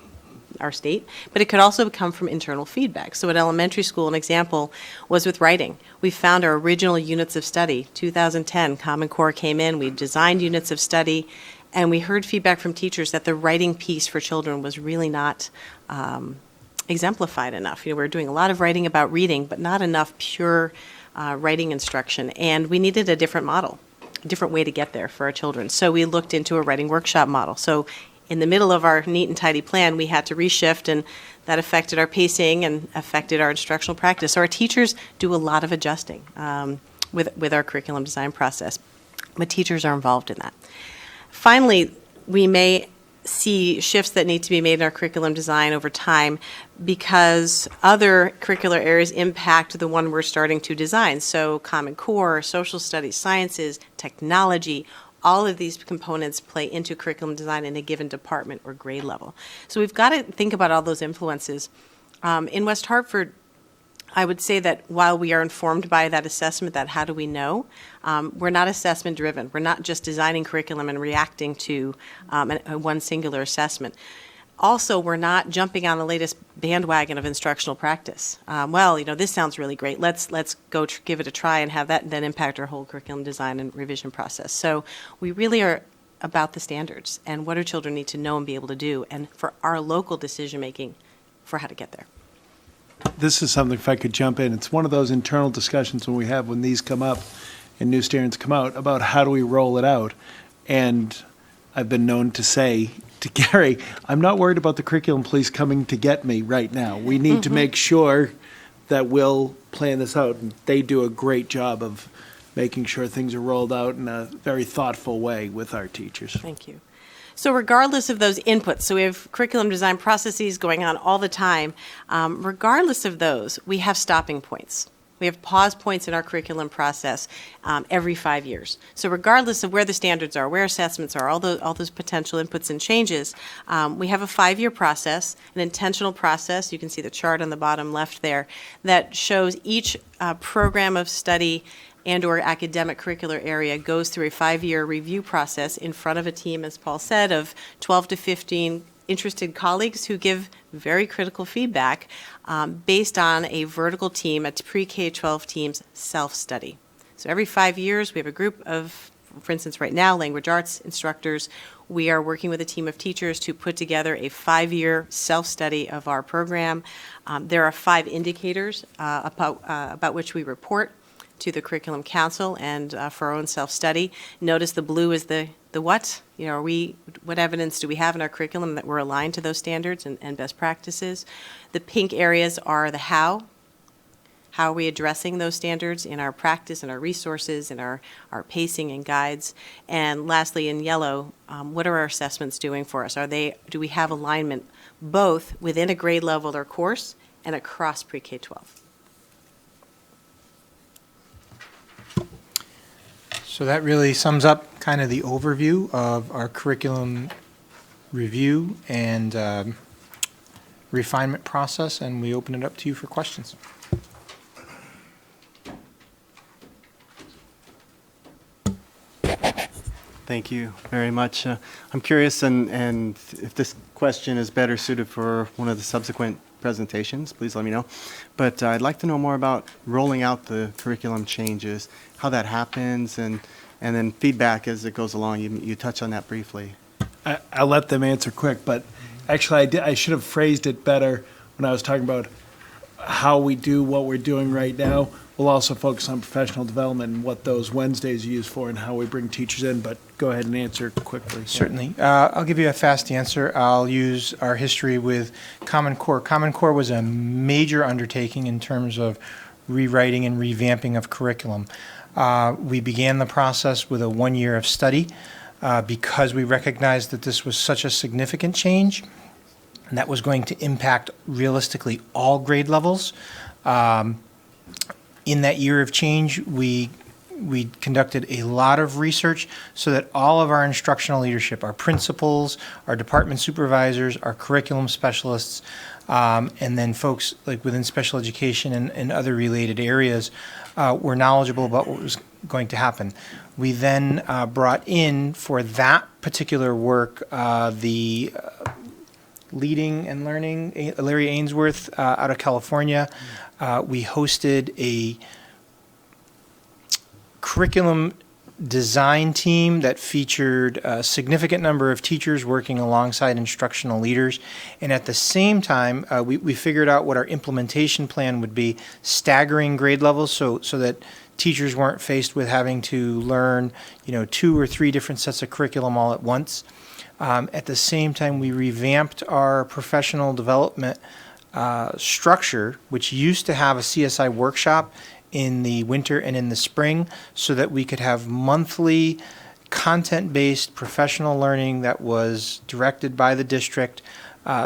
our state, but it could also come from internal feedback. So at elementary school, an example was with writing. We found our original units of study, 2010, Common Core came in, we designed units of study, and we heard feedback from teachers that the writing piece for children was really not exemplified enough. We're doing a lot of writing about reading, but not enough pure writing instruction. And we needed a different model, a different way to get there for our children. So we looked into a writing workshop model. So in the middle of our neat and tidy plan, we had to reshift, and that affected our pacing and affected our instructional practice. So our teachers do a lot of adjusting with our curriculum design process, but teachers are involved in that. Finally, we may see shifts that need to be made in our curriculum design over time because other curricular areas impact the one we're starting to design. So Common Core, social studies, sciences, technology, all of these components play into curriculum design in a given department or grade level. So we've got to think about all those influences. In West Hartford, I would say that while we are informed by that assessment, that how do we know, we're not assessment driven. We're not just designing curriculum and reacting to one singular assessment. Also, we're not jumping on the latest bandwagon of instructional practice. This sounds really great. Let's go give it a try and have that then impact our whole curriculum design and revision process. So we really are about the standards and what our children need to know and be able to do, and for our local decision making for how to get there. This is something, if I could jump in, it's one of those internal discussions when these come up and new standards come out about how do we roll it out. And I've been known to say to Gary, I'm not worried about the curriculum police coming to get me right now. We need to make sure that we'll plan this out. And they do a great job of making sure things are rolled out in a very thoughtful way with our teachers. Thank you. So regardless of those inputs, so we have curriculum design processes going on all the time. Regardless of those, we have stopping points. We have pause points in our curriculum process every 5 years. So regardless of where the standards are, where assessments are, all those potential inputs and changes, we have a 5-year process, an intentional process. You can see the chart on the bottom left there that shows each program of study and/or academic curricular area goes through a 5-year review process in front of a team, as Paul said, of 12 to 15 interested colleagues who give very critical feedback based on a vertical team, a pre-K-12 team's self-study. So every 5 years, we have a group of, for instance, right now, language arts instructors. We are working with a team of teachers to put together a 5-year self-study of our program. There are 5 indicators about which we report to the Curriculum Council and for our own self-study. Notice the blue is the what? You know, what evidence do we have in our curriculum that we're aligned to those standards and best practices? The pink areas are the how. How are we addressing those standards in our practice, in our resources, in our pacing and guides? And lastly, in yellow, what are our assessments doing for us? Do we have alignment both within a grade level or course and across pre-K-12? So that really sums up kind of the overview of our curriculum review and refinement process, and we open it up to you for questions. Thank you very much. I'm curious, and if this question is better suited for one of the subsequent presentations, please let me know. But I'd like to know more about rolling out the curriculum changes, how that happens, and then feedback as it goes along. You touched on that briefly. I'll let them answer quick, but actually I should have phrased it better when I was talking about how we do what we're doing right now. We'll also focus on professional development and what those Wednesdays are used for and how we bring teachers in, but go ahead and answer quickly. Certainly. I'll give you a fast answer. I'll use our history with Common Core. Common Core was a major undertaking in terms of rewriting and revamping of curriculum. We began the process with a 1 year of study because we recognized that this was such a significant change and that was going to impact realistically all grade levels. In that year of change, we conducted a lot of research so that all of our instructional leadership, our principals, our department supervisors, our curriculum specialists, and then folks like within special education and other related areas were knowledgeable about what was going to happen. We then brought in for that particular work the Leading and Learning, Larry Ainsworth out of California. We hosted a curriculum design team that featured a significant number of teachers working alongside instructional leaders. And at the same time, we figured out what our implementation plan would be, staggering grade levels so that teachers weren't faced with having to learn, 2 or 3 different sets of curriculum all at once. At the same time, we revamped our professional development structure, which used to have a CSI workshop in the winter and in the spring, so that we could have monthly content-based professional learning that was directed by the district,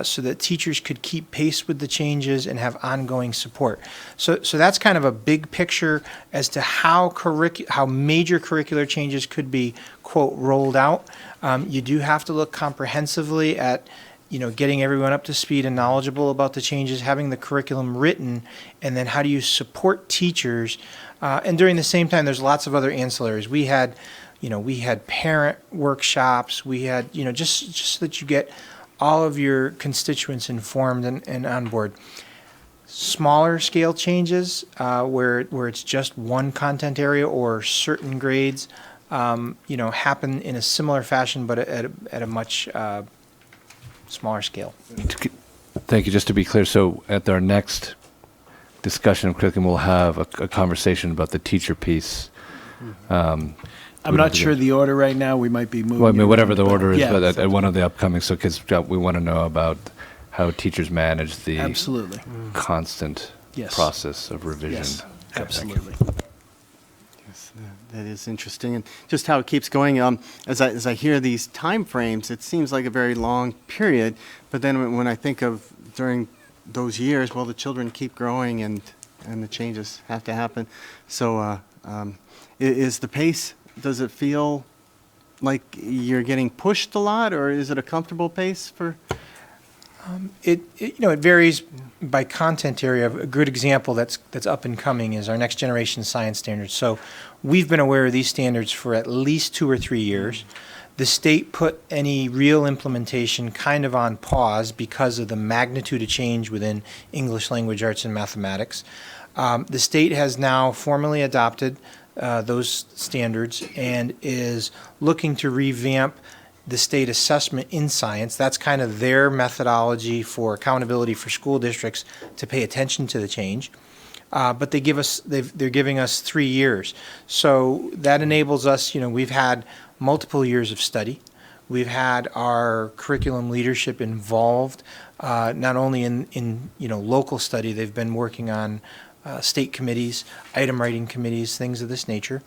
so that teachers could keep pace with the changes and have ongoing support. So that's kind of a big picture as to how major curricular changes could be, quote, rolled out. You do have to look comprehensively at getting everyone up to speed and knowledgeable about the changes, having the curriculum written, and then how do you support teachers? And during the same time, there's lots of other ancillaries. We had parent workshops. We had, just so that you get all of your constituents informed and on board. Smaller scale changes where it's just one content area or certain grades, happen in a similar fashion, but at a much smaller scale. Thank you. Just to be clear, so at our next discussion of curriculum, we'll have a conversation about the teacher piece. I'm not sure the order right now. We might be moving. Well, I mean, whatever the order is, yeah, but at one of the upcoming, so because we want to know about how teachers manage the absolutely constant yes. process of revision. Yes, Okay, absolutely. Yes. that is interesting, and just how it keeps going. As I hear these time frames, it seems like a very long period. But then when I think of during those years, well, the children keep growing, and the changes have to happen. So, is the pace? Does it feel like you're getting pushed a lot, or is it a comfortable pace for? It varies by content area. A good example that's up and coming is our next generation science standards. So we've been aware of these standards for at least 2 or 3 years. The state put any real implementation kind of on pause because of the magnitude of change within English language arts and mathematics. The state has now formally adopted those standards and is looking to revamp the state assessment in science. That's kind of their methodology for accountability for school districts to pay attention to the change. But they're giving us 3 years. So that enables us, we've had multiple years of study. We've had our curriculum leadership involved, not only in local study. They've been working on state committees, item writing committees, things of this nature.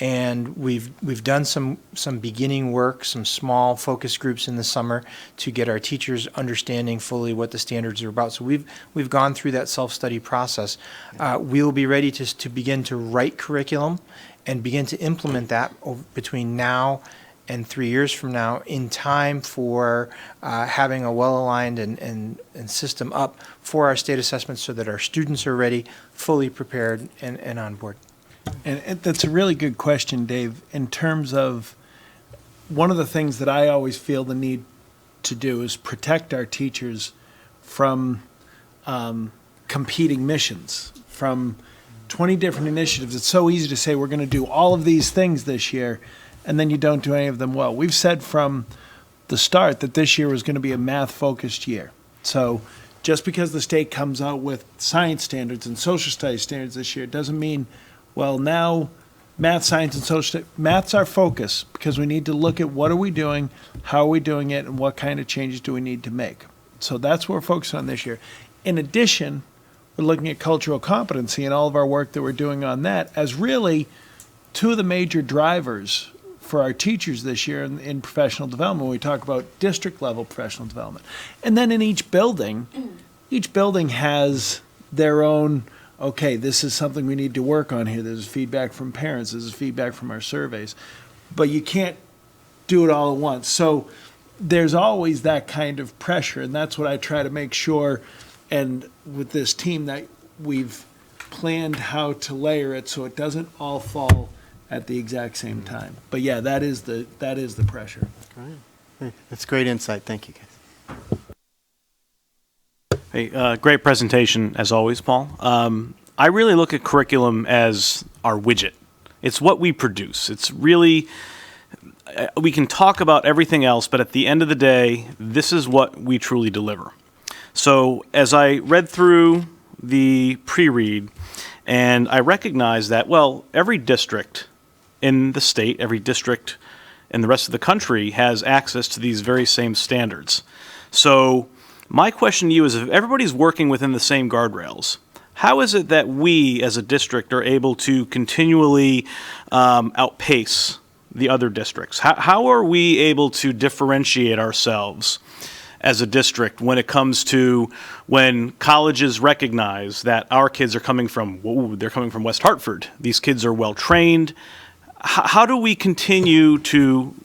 And we've done some beginning work, some small focus groups in the summer to get our teachers understanding fully what the standards are about. So we've gone through that self-study process. We'll be ready to begin to write curriculum and begin to implement that between now and 3 years from now, in time for having a well-aligned and system up for our state assessments so that our students are ready, fully prepared, and on board. And that's a really good question, Dave, in terms of one of the things that I always feel the need to do is protect our teachers from competing missions, from 20 different initiatives. It's so easy to say we're going to do all of these things this year, and then you don't do any of them well. We've said from the start that this year was going to be a math-focused year. So just because the state comes out with science standards and social studies standards this year doesn't mean, well, now math, science, and social math's our focus, because we need to look at what are we doing, how are we doing it, and what kind of changes do we need to make. So that's what we're focused on this year. In addition, we're looking at cultural competency and all of our work that we're doing on that as really 2 of the major drivers for our teachers this year in professional development when we talk about district level professional development. And then in each building has their own, okay, this is something we need to work on here. There's feedback from parents. There's feedback from our surveys. But you can't do it all at once. So there's always that kind of pressure, and that's what I try to make sure, and with this team, that we've planned how to layer it so it doesn't all fall at the exact same time. But yeah, that is the pressure. Great. That's great insight. Thank you, guys. Hey, great presentation as always, Paul. I really look at curriculum as our widget. It's what we produce. It's really, we can talk about everything else, but at the end of the day, this is what we truly deliver. So as I read through the pre-read, and I recognized that, well, every district in the state, every district in the rest of the country has access to these very same standards. So my question to you is, if everybody's working within the same guardrails, how is it that we as a district are able to continually outpace the other districts? How are we able to differentiate ourselves as a district when it comes to when colleges recognize that our kids are coming from, they're coming from West Hartford. These kids are well trained. How do we continue to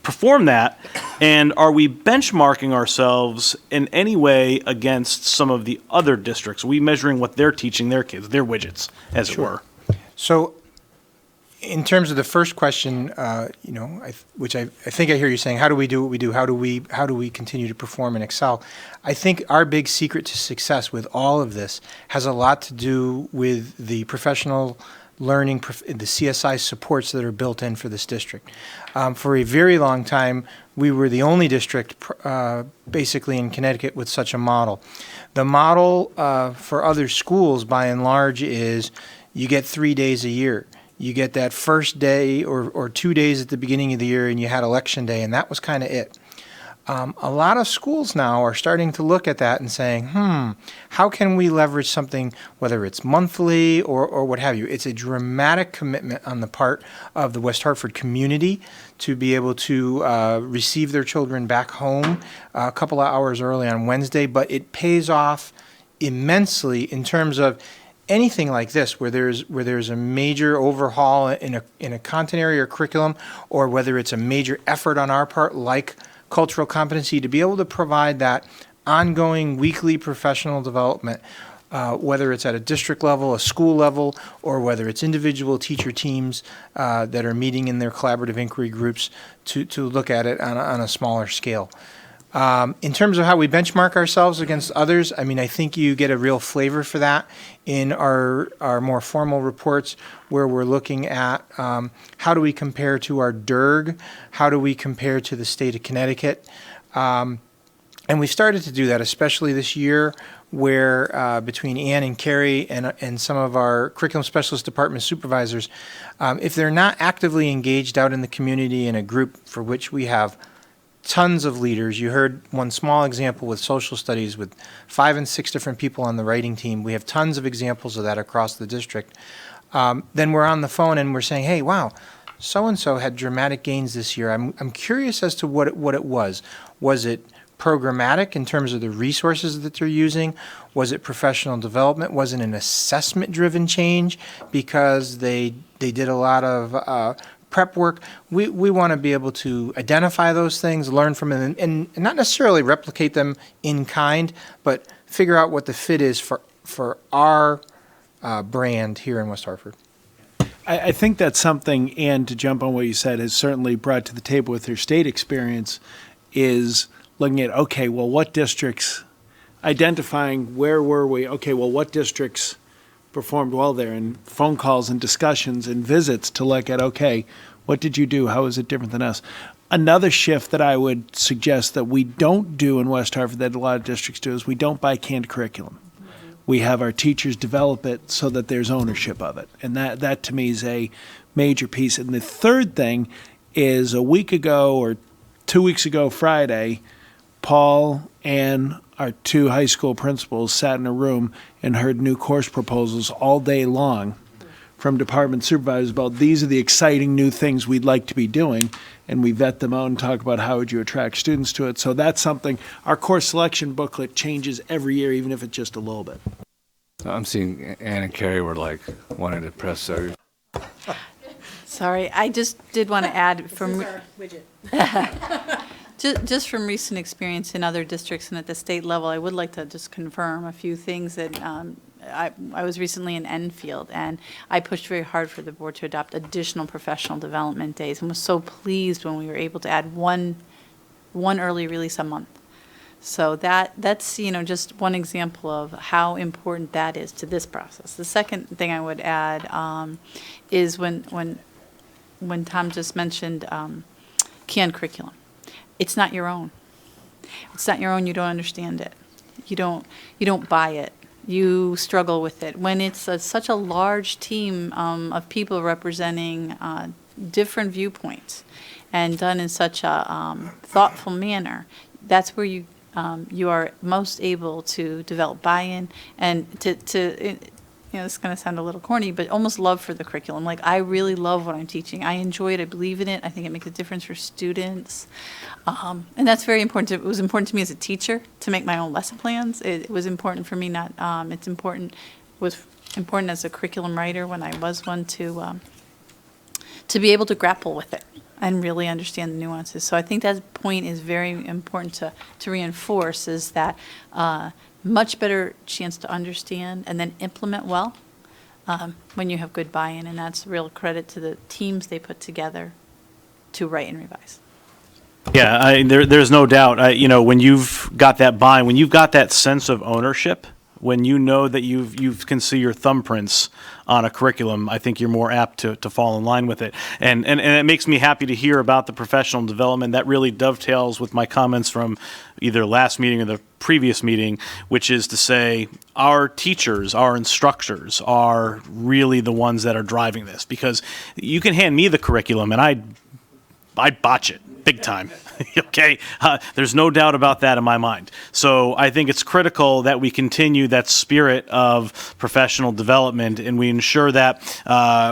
perform that? And are we benchmarking ourselves in any way against some of the other districts? Are we measuring what they're teaching their kids, their widgets, as it were? So in terms of the first question, which I think I hear you saying, how do we do what we do? How do we continue to perform and excel? I think our big secret to success with all of this has a lot to do with the professional learning, the CSI supports that are built in for this district. For a very long time, we were the only district basically in Connecticut with such a model. The model for other schools, by and large, is you get 3 days a year. You get that first day or 2 days at the beginning of the year, and you had election day, and that was kind of it. A lot of schools now are starting to look at that and saying, how can we leverage something, whether it's monthly or what have you? It's a dramatic commitment on the part of the West Hartford community to be able to receive their children back home a couple of hours early on Wednesday, but it pays off immensely in terms of anything like this, where there's a major overhaul in a content area or curriculum, or whether it's a major effort on our part, like cultural competency, to be able to provide that ongoing weekly professional development, whether it's at a district level, a school level, or whether it's individual teacher teams that are meeting in their collaborative inquiry groups to look at it on a smaller scale. In terms of how we benchmark ourselves against others, I mean, I think you get a real flavor for that in our more formal reports, where we're looking at how do we compare to our DIRG, how do we compare to the state of Connecticut. And we started to do that, especially this year, where between Ann and Carrie and some of our curriculum specialist department supervisors, if they're not actively engaged out in the community in a group for which we have tons of leaders. You heard one small example with social studies with 5 and 6 different people on the writing team. We have tons of examples of that across the district. Then we're on the phone and we're saying, hey, wow, so-and-so had dramatic gains this year. I'm curious as to what it was. Was it programmatic in terms of the resources that they're using? Was it professional development? Was it an assessment-driven change because they did a lot of prep work? We want to be able to identify those things, learn from them, and not necessarily replicate them in kind, but figure out what the fit is for our brand here in West Hartford. I think that's something, and to jump on what you said, has certainly brought to the table with her state experience, is looking at, okay, well, what districts, identifying where were we, okay, well, what districts performed well there, and phone calls and discussions and visits to look at, okay, what did you do? How is it different than us? Another shift that I would suggest that we don't do in West Hartford that a lot of districts do is we don't buy canned curriculum. We have our teachers develop it so that there's ownership of it. And that to me is a major piece. And the third thing is a week ago or 2 weeks ago Friday, Paul and our 2 high school principals sat in a room and heard new course proposals all day long from department supervisors about these are the exciting new things we'd like to be doing, and we vet them out and talk about how would you attract students to it. So that's something, our course selection booklet changes every year, even if it's just a little bit. I'm seeing Ann and Carrie were like wanting to press. So Sorry, I just did want to add from just from recent experience in other districts and at the state level, I would like to just confirm a few things that I was recently in Enfield, and I pushed very hard for the board to adopt additional professional development days, and was so pleased when we were able to add one early release a month. So that's just one example of how important that is to this process. The second thing I would add is when Tom just mentioned canned curriculum. It's not your own. It's not your own. You don't understand it. You don't buy it. You struggle with it. When it's such a large team of people representing different viewpoints and done in such a thoughtful manner, that's where you are most able to develop buy-in and to it's going to sound a little corny, but almost love for the curriculum. Like, I really love what I'm teaching. I enjoy it. I believe in it. I think it makes a difference for students. And that's very important. It was important to me as a teacher to make my own lesson plans. It was important for me was important as a curriculum writer when I was one to be able to grapple with it and really understand the nuances. So I think that point is very important to reinforce, is that much better chance to understand and then implement well when you have good buy-in, and that's real credit to the teams they put together to write and revise. Yeah, there's no doubt. When you've got that buy-in, when you've got that sense of ownership, when you know that you can see your thumbprints on a curriculum, I think you're more apt to fall in line with it. And it makes me happy to hear about the professional development. That really dovetails with my comments from either last meeting or the previous meeting, which is to say our teachers, our instructors are really the ones that are driving this, because you can hand me the curriculum and I I'd botch it big time. Okay, there's no doubt about that in my mind. So I think it's critical that we continue that spirit of professional development, and we ensure that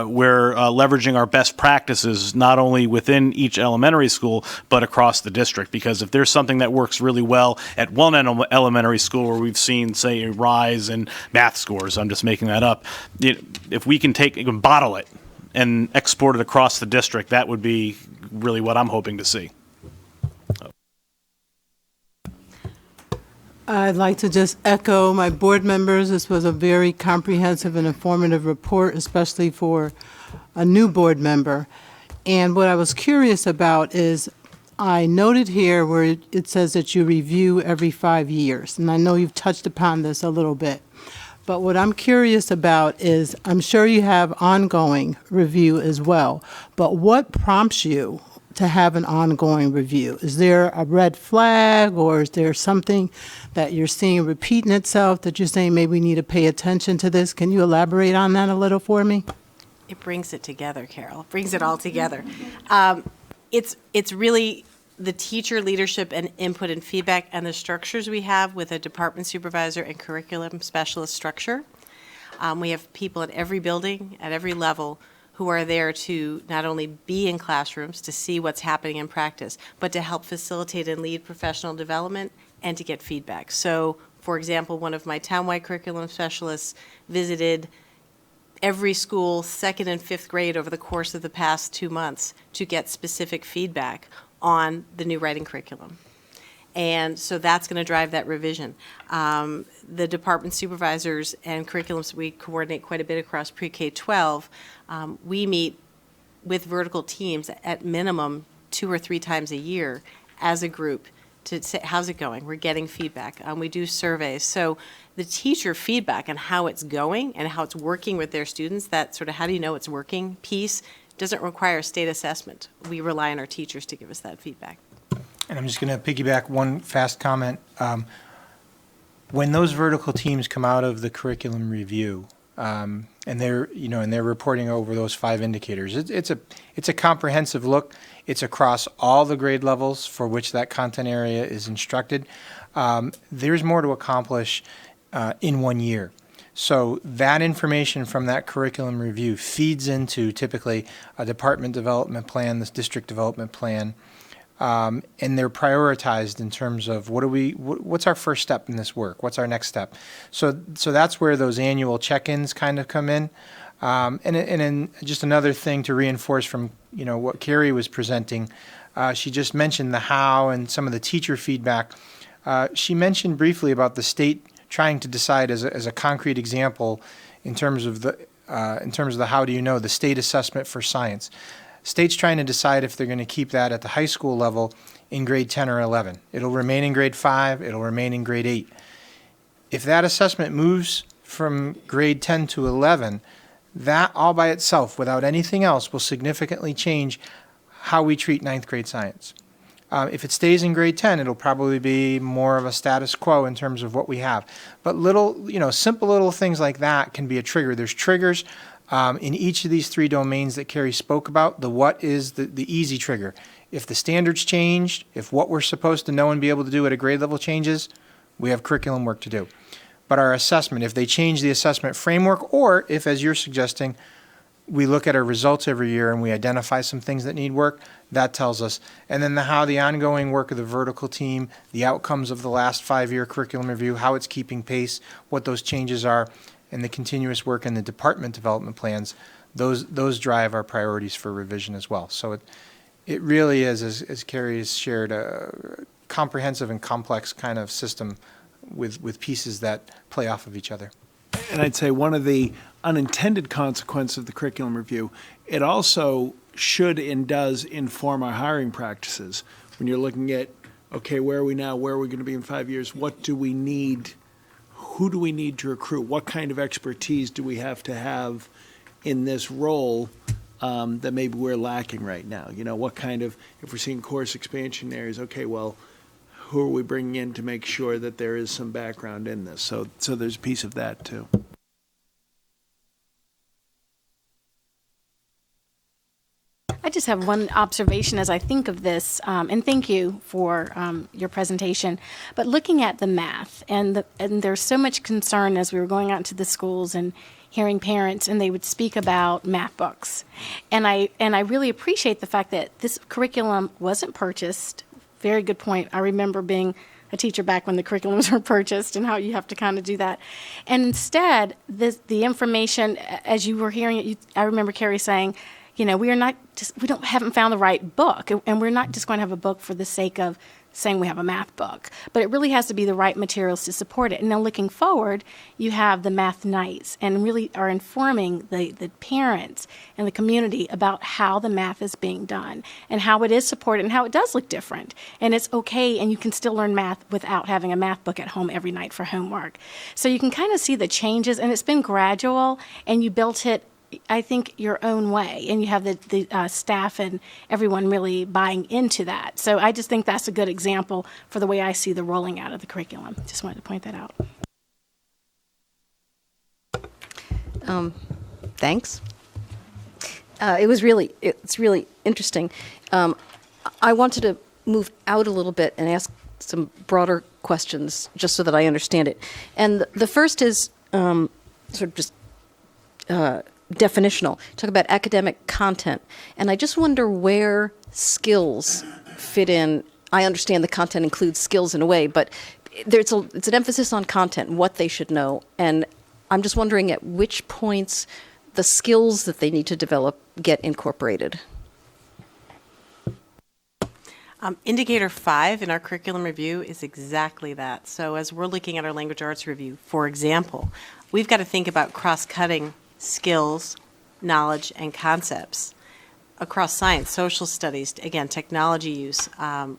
we're leveraging our best practices not only within each elementary school but across the district. Because if there's something that works really well at one elementary school where we've seen, say, a rise in math scores, I'm just making that up, if we can bottle it and export it across the district, that would be really what I'm hoping to see. I'd like to just echo my board members. This was a very comprehensive and informative report, especially for a new board member. And what I was curious about is I noted here where it says that you review every 5 years. And I know you've touched upon this a little bit. But what I'm curious about is I'm sure you have ongoing review as well. But what prompts you to have an ongoing review? Is there a red flag, or is there something that you're seeing repeating itself that you're saying maybe we need to pay attention to this? Can you elaborate on that a little for me? It brings it together, Carol. It brings it all together. It's really the teacher leadership and input and feedback and the structures we have with a department supervisor and curriculum specialist structure. We have people at every building, at every level, who are there to not only be in classrooms to see what's happening in practice, but to help facilitate and lead professional development and to get feedback. So, for example, one of my townwide curriculum specialists visited every school, 2nd and 5th grade, over the course of the past 2 months to get specific feedback on the new writing curriculum. And so that's going to drive that revision. The department supervisors and curriculums, we coordinate quite a bit across pre-K-12. We meet with vertical teams at minimum 2 or 3 times a year as a group to say, how's it going? We're getting feedback. We do surveys. So the teacher feedback on how it's going and how it's working with their students, that sort of how do you know it's working piece, doesn't require state assessment. We rely on our teachers to give us that feedback. And I'm just going to piggyback one fast comment. When those vertical teams come out of the curriculum review, and they're reporting over those 5 indicators, it's a comprehensive look. It's across all the grade levels for which that content area is instructed. There's more to accomplish in 1 year. So that information from that curriculum review feeds into typically a department development plan, this district development plan. And they're prioritized in terms of what's our first step in this work? What's our next step? So that's where those annual check-ins kind of come in. And then just another thing to reinforce from what Carrie was presenting, she just mentioned the how and some of the teacher feedback. She mentioned briefly about the state trying to decide as a concrete example in terms of the how do you know, the state assessment for science. State's trying to decide if they're going to keep that at the high school level in grade 10 or 11. It'll remain in grade 5. It'll remain in grade 8. If that assessment moves from grade 10 to 11, that all by itself, without anything else, will significantly change how we treat 9th grade science. If it stays in grade 10, it'll probably be more of a status quo in terms of what we have. But simple little things like that can be a trigger. There's triggers in each of these 3 domains that Carrie spoke about. The what is the easy trigger. If the standards changed, if what we're supposed to know and be able to do at a grade level changes, we have curriculum work to do. But our assessment, if they change the assessment framework, or if, as you're suggesting, we look at our results every year and we identify some things that need work, that tells us. And then the ongoing work of the vertical team, the outcomes of the last 5-year curriculum review, how it's keeping pace, what those changes are, and the continuous work in the department development plans, those drive our priorities for revision as well. So it really is, as Carrie has shared, a comprehensive and complex kind of system with pieces that play off of each other. And I'd say one of the unintended consequences of the curriculum review, it also should and does inform our hiring practices. When you're looking at, okay, where are we now? Where are we going to be in 5 years? What do we need? Who do we need to recruit? What kind of expertise do we have to have in this role that maybe we're lacking right now? What kind of, if we're seeing course expansion areas, okay, well, who are we bringing in to make sure that there is some background in this? So there's a piece of that too. I just have one observation as I think of this, and thank you for your presentation. But looking at the math, and there's so much concern as we were going out into the schools and hearing parents, and they would speak about math books. And I really appreciate the fact that this curriculum wasn't purchased. Very good point. I remember being a teacher back when the curriculums were purchased and how you have to kind of do that. And instead, the information, as you were hearing it, I remember Carrie saying, we haven't found the right book, and we're not just going to have a book for the sake of saying we have a math book, but it really has to be the right materials to support it. And now looking forward, you have the math nights, and really are informing the parents and the community about how the math is being done and how it is supported and how it does look different. And it's okay, and you can still learn math without having a math book at home every night for homework. So you can kind of see the changes, and it's been gradual, and you built it, I think, your own way, and you have the staff and everyone really buying into that. So I just think that's a good example for the way I see the rolling out of the curriculum. Just wanted to point that out. Thanks. It's really interesting. I wanted to move out a little bit and ask some broader questions just so that I understand it. And the first is sort of just definitional. Talk about academic content. And I just wonder where skills fit in. I understand the content includes skills in a way, but it's an emphasis on content, what they should know. And I'm just wondering at which points the skills that they need to develop get incorporated. Indicator 5 in our curriculum review is exactly that. So as we're looking at our language arts review, for example, we've got to think about cross-cutting skills, knowledge, and concepts across science, social studies, again, technology use,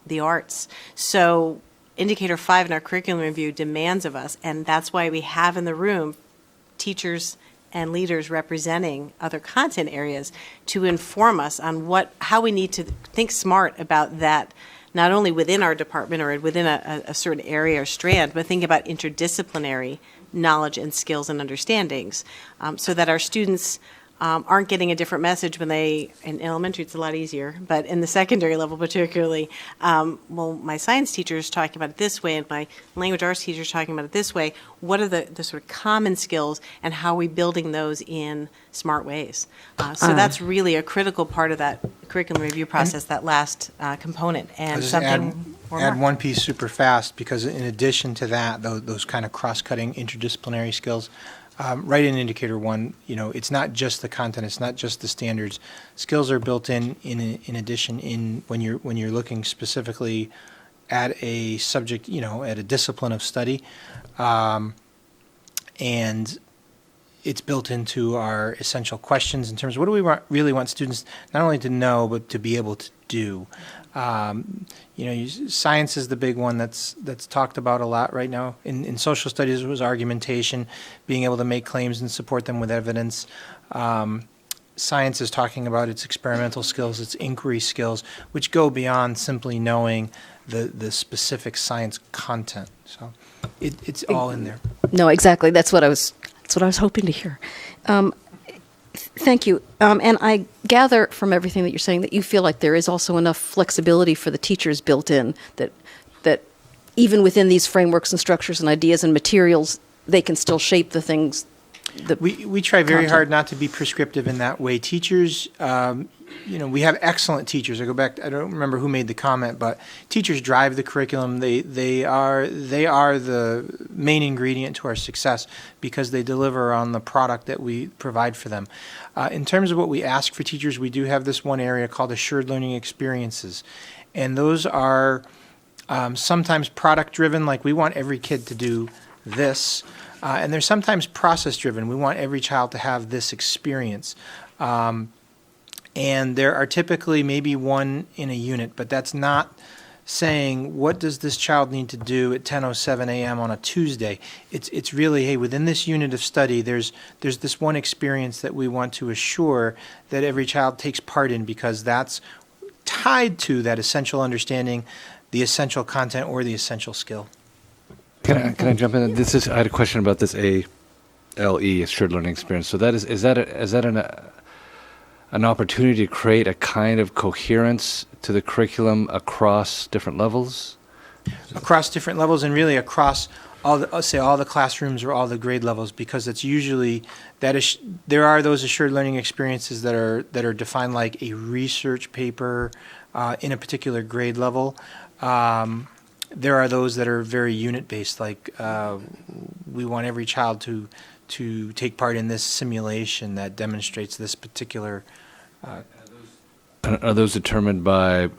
the arts. So indicator 5 in our curriculum review demands of us, and that's why we have in the room teachers and leaders representing other content areas to inform us on how we need to think smart about that, not only within our department or within a certain area or strand, but think about interdisciplinary knowledge and skills and understandings, so that our students aren't getting a different message when in elementary it's a lot easier, but in the secondary level particularly, my science teacher is talking about it this way and my language arts teacher is talking about it this way. What are the sort of common skills and how are we building those in smart ways? So that's really a critical part of that curriculum review process, that last component. And I'll just something add one piece super fast, because in addition to that, those kind of cross-cutting interdisciplinary skills, right in indicator 1, it's not just the content, it's not just the standards. Skills are built in addition when you're looking specifically at a subject, at a discipline of study, and it's built into our essential questions in terms of what do we really want students not only to know but to be able to do. Science is the big one that's talked about a lot right now. In social studies, it was argumentation, being able to make claims and support them with evidence. Science is talking about its experimental skills, its inquiry skills, which go beyond simply knowing the specific science content. So it's all in there. No, exactly. That's what I was hoping to hear. Thank you. And I gather from everything that you're saying that you feel like there is also enough flexibility for the teachers built in, that even within these frameworks and structures and ideas and materials, they can still shape the things. We try very hard not to be prescriptive in that way. Teachers, we have excellent teachers. I don't remember who made the comment, but teachers drive the curriculum. They are the main ingredient to our success because they deliver on the product that we provide for them. In terms of what we ask for teachers, we do have this one area called assured learning experiences, and those are sometimes product driven, like we want every kid to do this, and they're sometimes process driven. We want every child to have this experience. And there are typically maybe one in a unit, but that's not saying what does this child need to do at 10:07 a.m. on a Tuesday. It's really, hey, within this unit of study, there's this one experience that we want to assure that every child takes part in, because that's tied to that essential understanding, the essential content, or the essential skill. Can I jump in? I had a question about this ALE, assured learning experience. So that is that an opportunity to create a kind of coherence to the curriculum across different levels? Across different levels and really across all the, say all the classrooms or all the grade levels, because it's usually there are those assured learning experiences that are defined like a research paper in a particular grade level. There are those that are very unit based, like we want every child to take part in this simulation that demonstrates this particular. Are those determined by,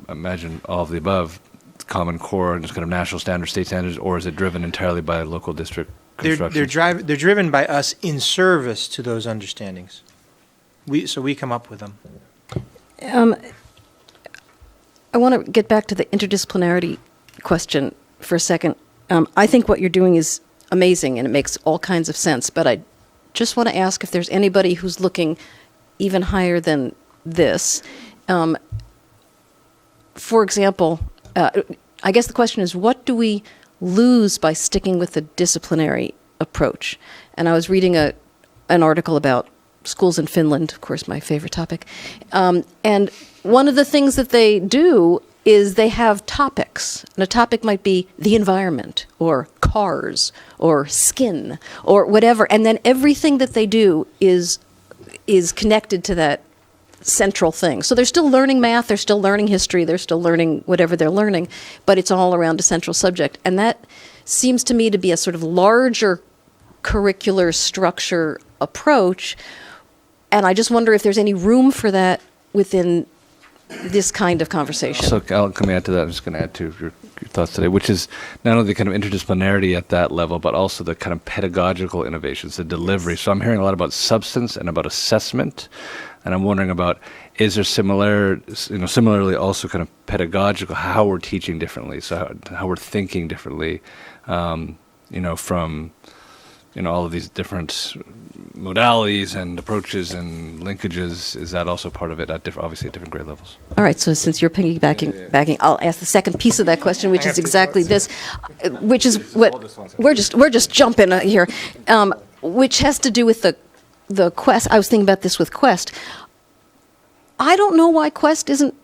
imagine all of the above, Common Core and just kind of national standards, state standards, or is it driven entirely by local district construction? They're driven by us in service to those understandings. So we come up with them. I want to get back to the interdisciplinarity question for a second. I think what you're doing is amazing and it makes all kinds of sense, but I just want to ask if there's anybody who's looking even higher than this. For example, I guess the question is, what do we lose by sticking with the disciplinary approach? And I was reading an article about schools in Finland, of course, my favorite topic. And one of the things that they do is they have topics. And a topic might be the environment, or cars, or skin, or whatever. And then everything that they do is connected to that central thing. So they're still learning math, they're still learning history, they're still learning whatever they're learning, but it's all around a central subject. And that seems to me to be a sort of larger curricular structure approach. And I just wonder if there's any room for that within this kind of conversation. So I'll come add to that. I'm just going to add to your thoughts today, which is not only the kind of interdisciplinarity at that level, but also the kind of pedagogical innovations, the delivery. So I'm hearing a lot about substance and about assessment, and I'm wondering about, is there similarly also kind of pedagogical, how we're teaching differently, so how we're thinking differently, from all of these different modalities and approaches and linkages. Is that also part of it obviously at different grade levels? All right, so since you're piggybacking, I'll ask the second piece of that question, which is exactly this, which is what we're just jumping here, which has to do with the Quest. I was thinking about this with Quest. I don't know why Quest isn't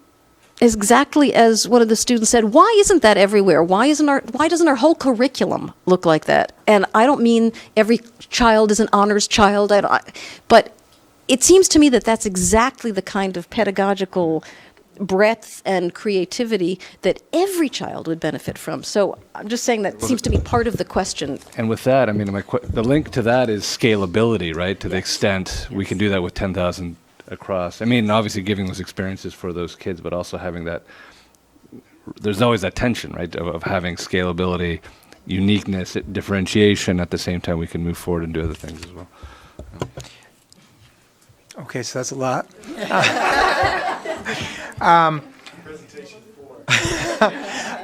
exactly as one of the students said. Why isn't that everywhere? Why doesn't our whole curriculum look like that? And I don't mean every child is an honors child, but it seems to me that that's exactly the kind of pedagogical breadth and creativity that every child would benefit from. So I'm just saying that seems to be part of the question. And with that, I mean, the link to that is scalability, right? To the extent we can do that with 10,000 across. I mean, obviously giving those experiences for those kids, but also having that, there's always that tension, right, of having scalability, uniqueness, differentiation. At the same time, we can move forward and do other things as well. Okay, so that's a lot.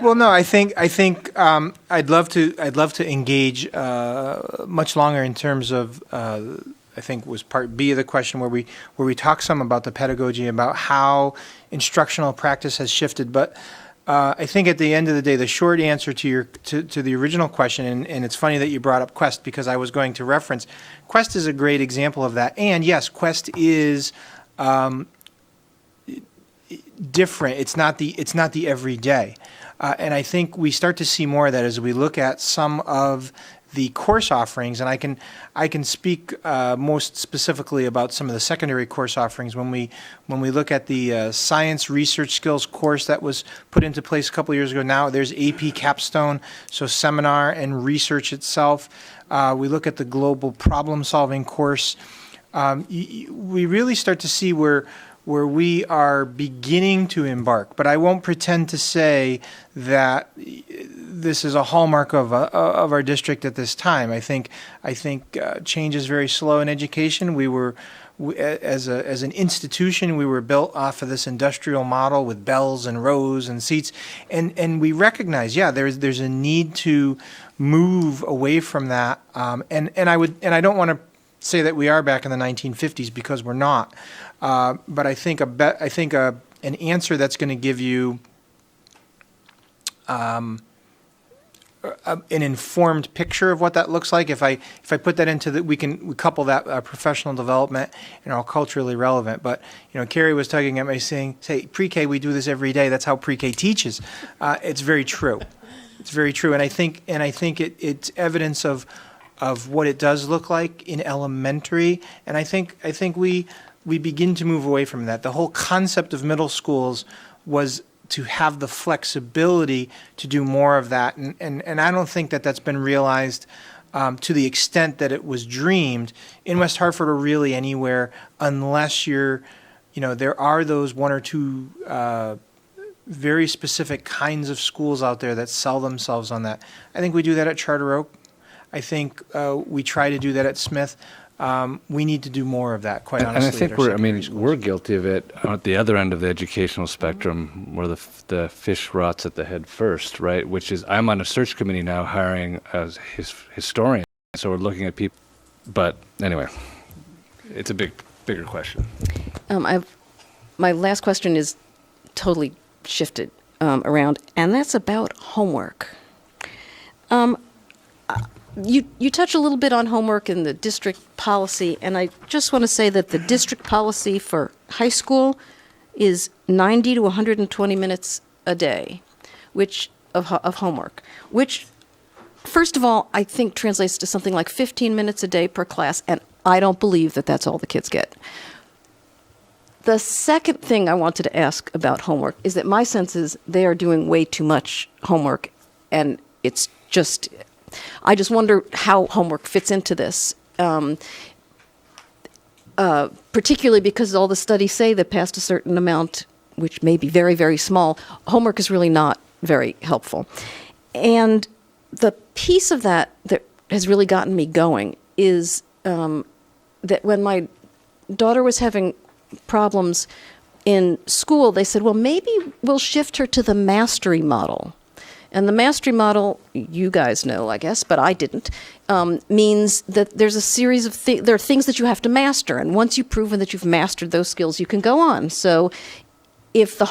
Well, no, I think I'd love to engage much longer in terms of I think was part B of the question where we talk some about the pedagogy, about how instructional practice has shifted. But I think at the end of the day, the short answer to the original question, and it's funny that you brought up Quest, because I was going to reference Quest is a great example of that. And yes, Quest is different. It's not the everyday. And I think we start to see more of that as we look at some of the course offerings, and I can speak most specifically about some of the secondary course offerings. When we look at the science research skills course that was put into place a couple of years ago, now there's AP Capstone, so seminar and research itself. We look at the global problem solving course. We really start to see where we are beginning to embark, but I won't pretend to say that this is a hallmark of our district at this time. I think change is very slow in education. As an institution, we were built off of this industrial model with bells and rows and seats, and we recognize, there's a need to move away from that. And I don't want to say that we are back in the 1950s, because we're not. But I think an answer that's going to give you an informed picture of what that looks like. If I put that into we couple that professional development and all culturally relevant. But Carrie was tugging at me saying, "Say pre-K, we do this every day. That's how pre-K teaches." It's very true. It's very true, and I think it's evidence of what it does look like in elementary. And I think we begin to move away from that. The whole concept of middle schools was to have the flexibility to do more of that. And I don't think that that's been realized to the extent that it was dreamed in West Hartford or really anywhere, unless there are those one or two very specific kinds of schools out there that sell themselves on that. I think we do that at Charter Oak. I think we try to do that at Smith. We need to do more of that, quite honestly. And I think we're guilty of it at the other end of the educational spectrum, where the fish rots at the head first, right? Which is, I'm on a search committee now hiring as historians, so we're looking at people. But anyway, it's a bigger question. My last question is totally shifted around, and that's about homework. You touch a little bit on homework in the district policy, and I just want to say that the district policy for high school is 90 to 120 minutes a day, of homework, which, first of all, I think translates to something like 15 minutes a day per class, and I don't believe that that's all the kids get. The second thing I wanted to ask about homework is that my sense is they are doing way too much homework, and it's just... I just wonder how homework fits into this, particularly because all the studies say that past a certain amount, which may be very, very small, homework is really not very helpful. And the piece of that has really gotten me going is that when my daughter was having problems in school, they said, well, maybe we'll shift her to the mastery model. And the mastery model, you guys know, I guess, but I didn't, means that there's a series of there are things that you have to master. And once you've proven that you've mastered those skills, you can go on. So if the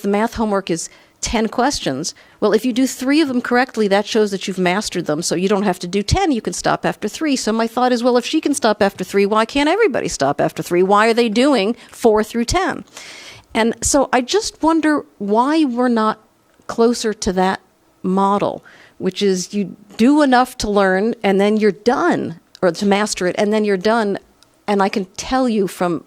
math homework is 10 questions, well, if you do 3 of them correctly, that shows that you've mastered them. So you don't have to do 10. You can stop after 3. So my thought is, well, if she can stop after 3, why can't everybody stop after 3? Why are they doing 4 through 10? And so I just wonder why we're not closer to that model, which is you do enough to learn and then you're done, or to master it, and then you're done. And I can tell you from,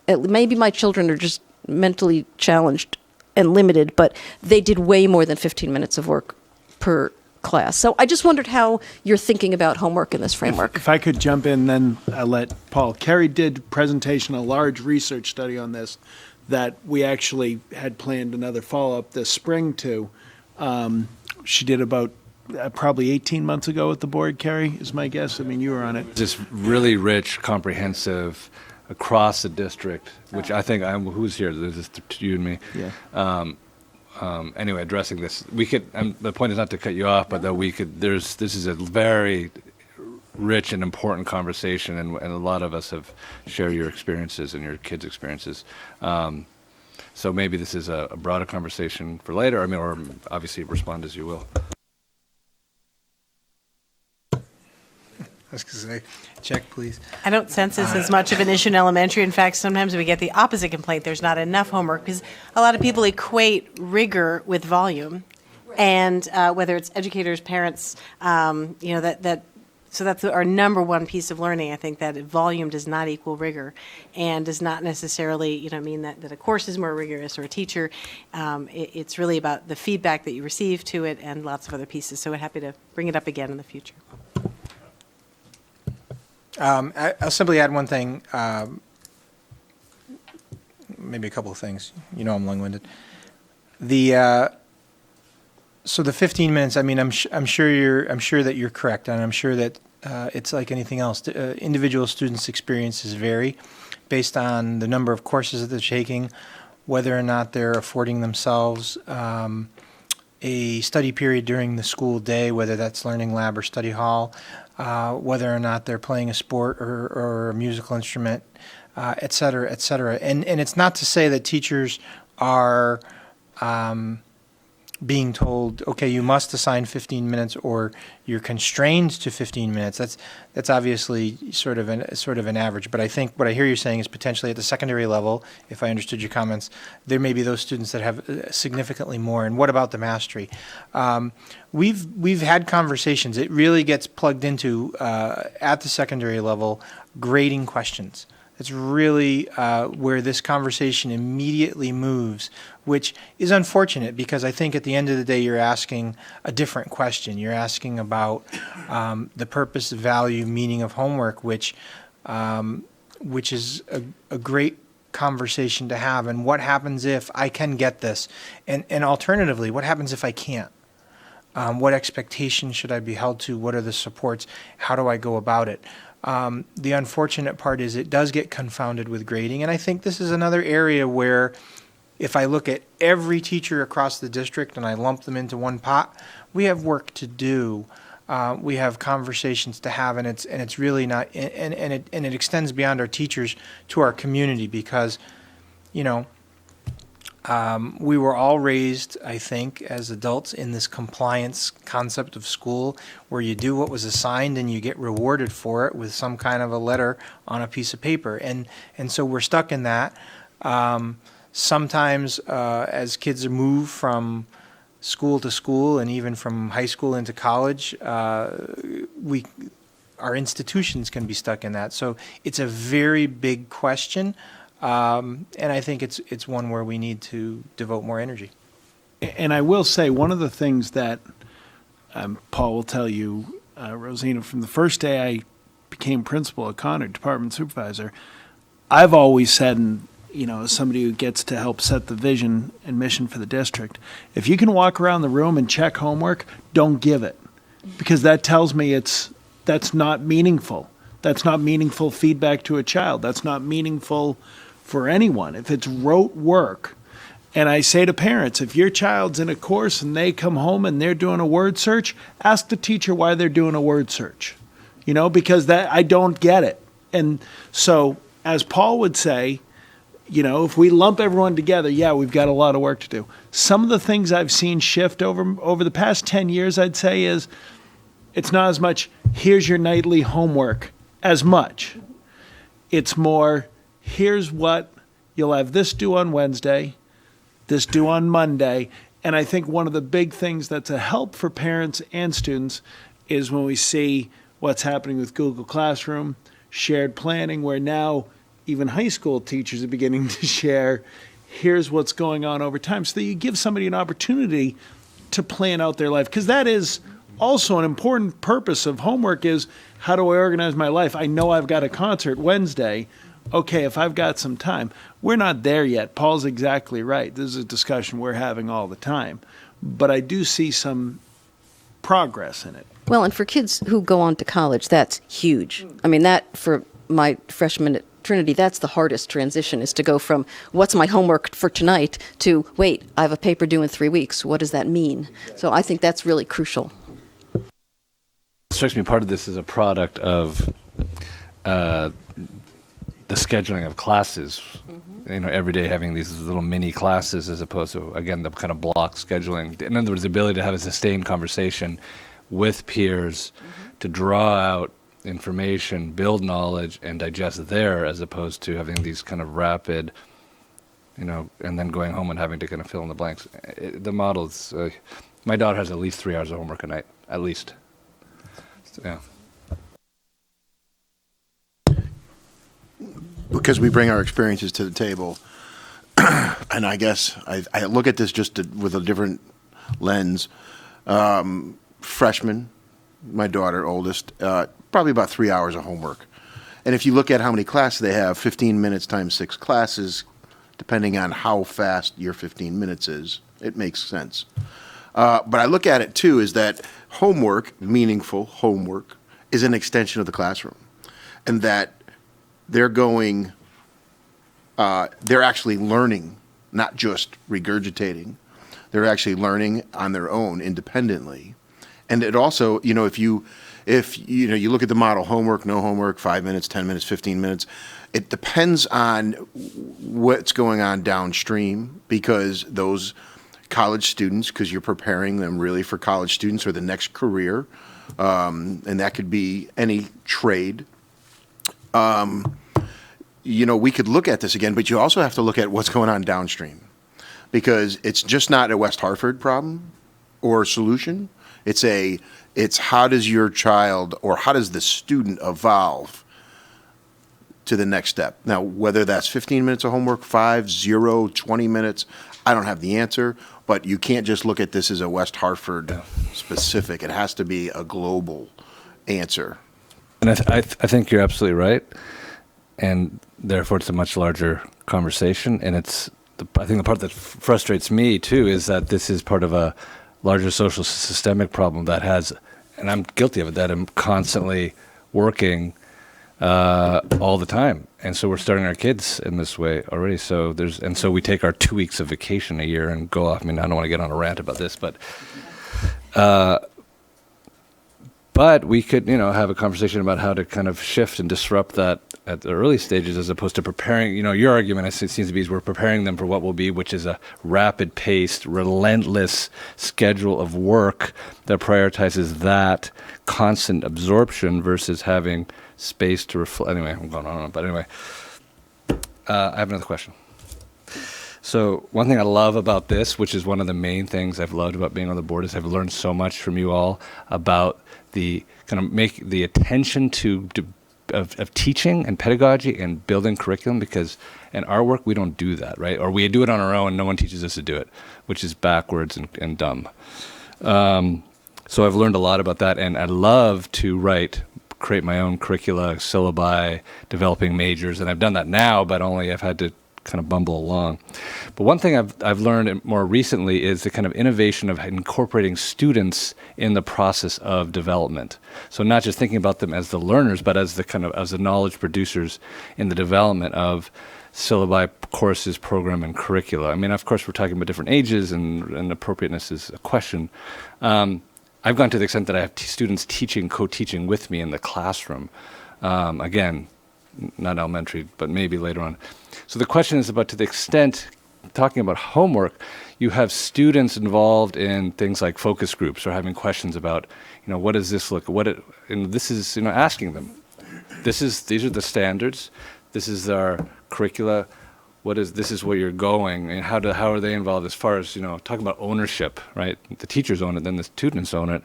maybe my children are just mentally challenged and limited, but they did way more than 15 minutes of work per class. So I just wondered how you're thinking about homework in this framework. If I could jump in, then I'll let Paul. Carrie did presentation, a large research study on this that we actually had planned another follow-up this spring to. She did about probably 18 months ago at the board, Carrie, is my guess. I mean, you were on it. Just really rich, comprehensive, across the district, which I think who's here? There's just you and me. Yeah. Anyway, addressing this, we could. The point is not to cut you off, but that we could. This is a very rich and important conversation, and a lot of us have shared your experiences and your kids' experiences. So maybe this is a broader conversation for later. I mean, or obviously respond as you will. I was going to say, check, please. I don't sense this as much of an issue in elementary. In fact, sometimes we get the opposite complaint. There's not enough homework because a lot of people equate rigor with volume. And whether it's educators, parents, so that's our number one piece of learning. I think that volume does not equal rigor and does not necessarily, mean that a course is more rigorous or a teacher. It's really about the feedback that you receive to it and lots of other pieces. So we're happy to bring it up again in the future. I'll simply add one thing, maybe a couple of things. I'm long-winded. So the 15 minutes. I mean, I'm sure that you're correct, and I'm sure that it's like anything else. Individual students' experiences vary based on the number of courses that they're taking, whether or not they're affording themselves a study period during the school day, whether that's learning lab or study hall, whether or not they're playing a sport or a musical instrument, et cetera, et cetera. And it's not to say that teachers are being told, okay, you must assign 15 minutes or you're constrained to 15 minutes. That's obviously sort of an average. But I think what I hear you saying is potentially at the secondary level, if I understood your comments, there may be those students that have significantly more. And what about the mastery? We've had conversations. It really gets plugged into at the secondary level grading questions. It's really where this conversation immediately moves, which is unfortunate because I think at the end of the day you're asking a different question. You're asking about the purpose, value, meaning of homework, which is a great conversation to have. And what happens if I can get this? And alternatively, what happens if I can't? What expectations should I be held to? What are the supports? How do I go about it? The unfortunate part is it does get confounded with grading, and I think this is another area where if I look at every teacher across the district and I lump them into one pot, we have work to do. We have conversations to have, and it's really not, and it extends beyond our teachers to our community because, we were all raised, I think, as adults in this compliance concept of school where you do what was assigned and you get rewarded for it with some kind of a letter on a piece of paper. And so we're stuck in that. Sometimes as kids move from school to school and even from high school into college, our institutions can be stuck in that. So it's a very big question. And I think it's one where we need to devote more energy. And I will say, one of the things that Paul will tell you, Rosina, from the first day I became principal at Concord, department supervisor, I've always said, and as somebody who gets to help set the vision and mission for the district, if you can walk around the room and check homework, don't give it, because that tells me that's not meaningful. That's not meaningful feedback to a child. That's not meaningful for anyone. If it's rote work, and I say to parents, if your child's in a course and they come home and they're doing a word search, ask the teacher why they're doing a word search, because I don't get it. And so, as Paul would say, if we lump everyone together, yeah, we've got a lot of work to do. Some of the things I've seen shift over the past 10 years, I'd say, is it's not as much, here's your nightly homework, as much. It's more, here's what you'll have this due on Wednesday, this due on Monday. And I think one of the big things that's a help for parents and students is when we see what's happening with Google Classroom, shared planning, where now even high school teachers are beginning to share, here's what's going on over time. So that you give somebody an opportunity to plan out their life. Because that is also an important purpose of homework is, how do I organize my life? I know I've got a concert Wednesday. Okay, if I've got some time. We're not there yet. Paul's exactly right. This is a discussion we're having all the time. But I do see some progress in it. Well, and for kids who go on to college, that's huge. I mean, that, for my freshman at Trinity, that's the hardest transition, is to go from what's my homework for tonight to, wait, I have a paper due in 3 weeks. What does that mean? So I think that's really crucial. It strikes me part of this is a product of the scheduling of classes, every day having these little mini classes as opposed to, again, the kind of block scheduling. In other words, the ability to have a sustained conversation with peers to draw out information, build knowledge, and digest there, as opposed to having these kind of rapid, and then going home and having to kind of fill in the blanks. The model is, my daughter has at least 3 hours of homework a night, at least. So, yeah. Because we bring our experiences to the table, and I guess I look at this just with a different lens. Freshman, my daughter, oldest, probably about 3 hours of homework. And if you look at how many classes they have, 15 minutes times 6 classes, depending on how fast your 15 minutes is, it makes sense. But I look at it, too, is that homework, meaningful homework, is an extension of the classroom. And that they're actually learning, not just regurgitating. They're actually learning on their own independently. And it also, if you look at the model, homework, no homework, 5 minutes, 10 minutes, 15 minutes, it depends on what's going on downstream, because those college students, because you're preparing them really for college students or the next career, and that could be any trade. We could look at this again, but you also have to look at what's going on downstream, because it's just not a West Hartford problem or solution. It's how does your child, or how does the student evolve to the next step? Now, whether that's 15 minutes of homework, 5, 0, 20 minutes, I don't have the answer, but you can't just look at this as a West Hartford specific. It has to be a global answer. And I think you're absolutely right, and therefore it's a much larger conversation. And I think the part that frustrates me too is that this is part of a larger social systemic problem that has, and I'm guilty of it, that I'm constantly working all the time. And so we're starting our kids in this way already. So so we take our 2 weeks of vacation a year and go off. I mean, I don't want to get on a rant about this, but we could, have a conversation about how to kind of shift and disrupt that at the early stages, as opposed to preparing. Your argument, it seems to be, is we're preparing them for what will be, which is a rapid-paced, relentless schedule of work that prioritizes that constant absorption versus having space to reflect. Anyway, I'm going on, but anyway, I have another question. So one thing I love about this, which is one of the main things I've loved about being on the board, is I've learned so much from you all about the kind of make the attention of teaching and pedagogy and building curriculum, because in our work we don't do that, right? Or we do it on our own, no one teaches us to do it, which is backwards and dumb. So I've learned a lot about that, and I love to create my own curricula, syllabi, developing majors, and I've done that now, but only I've had to kind of bumble along. But one thing I've learned more recently is the kind of innovation of incorporating students in the process of development. So not just thinking about them as the learners, but as the knowledge producers in the development of syllabi, courses, program, and curricula. I mean, of course, we're talking about different ages, and appropriateness is a question. I've gone to the extent that I have students co-teaching with me in the classroom. Again, not elementary, but maybe later on. So the question is about, to the extent, talking about homework, you have students involved in things like focus groups or having questions about, what does this look, and this is, asking them, these are the standards, this is our curricula, this is where you're going, and how are they involved as far as, talking about ownership, right? The teachers own it, then the students own it.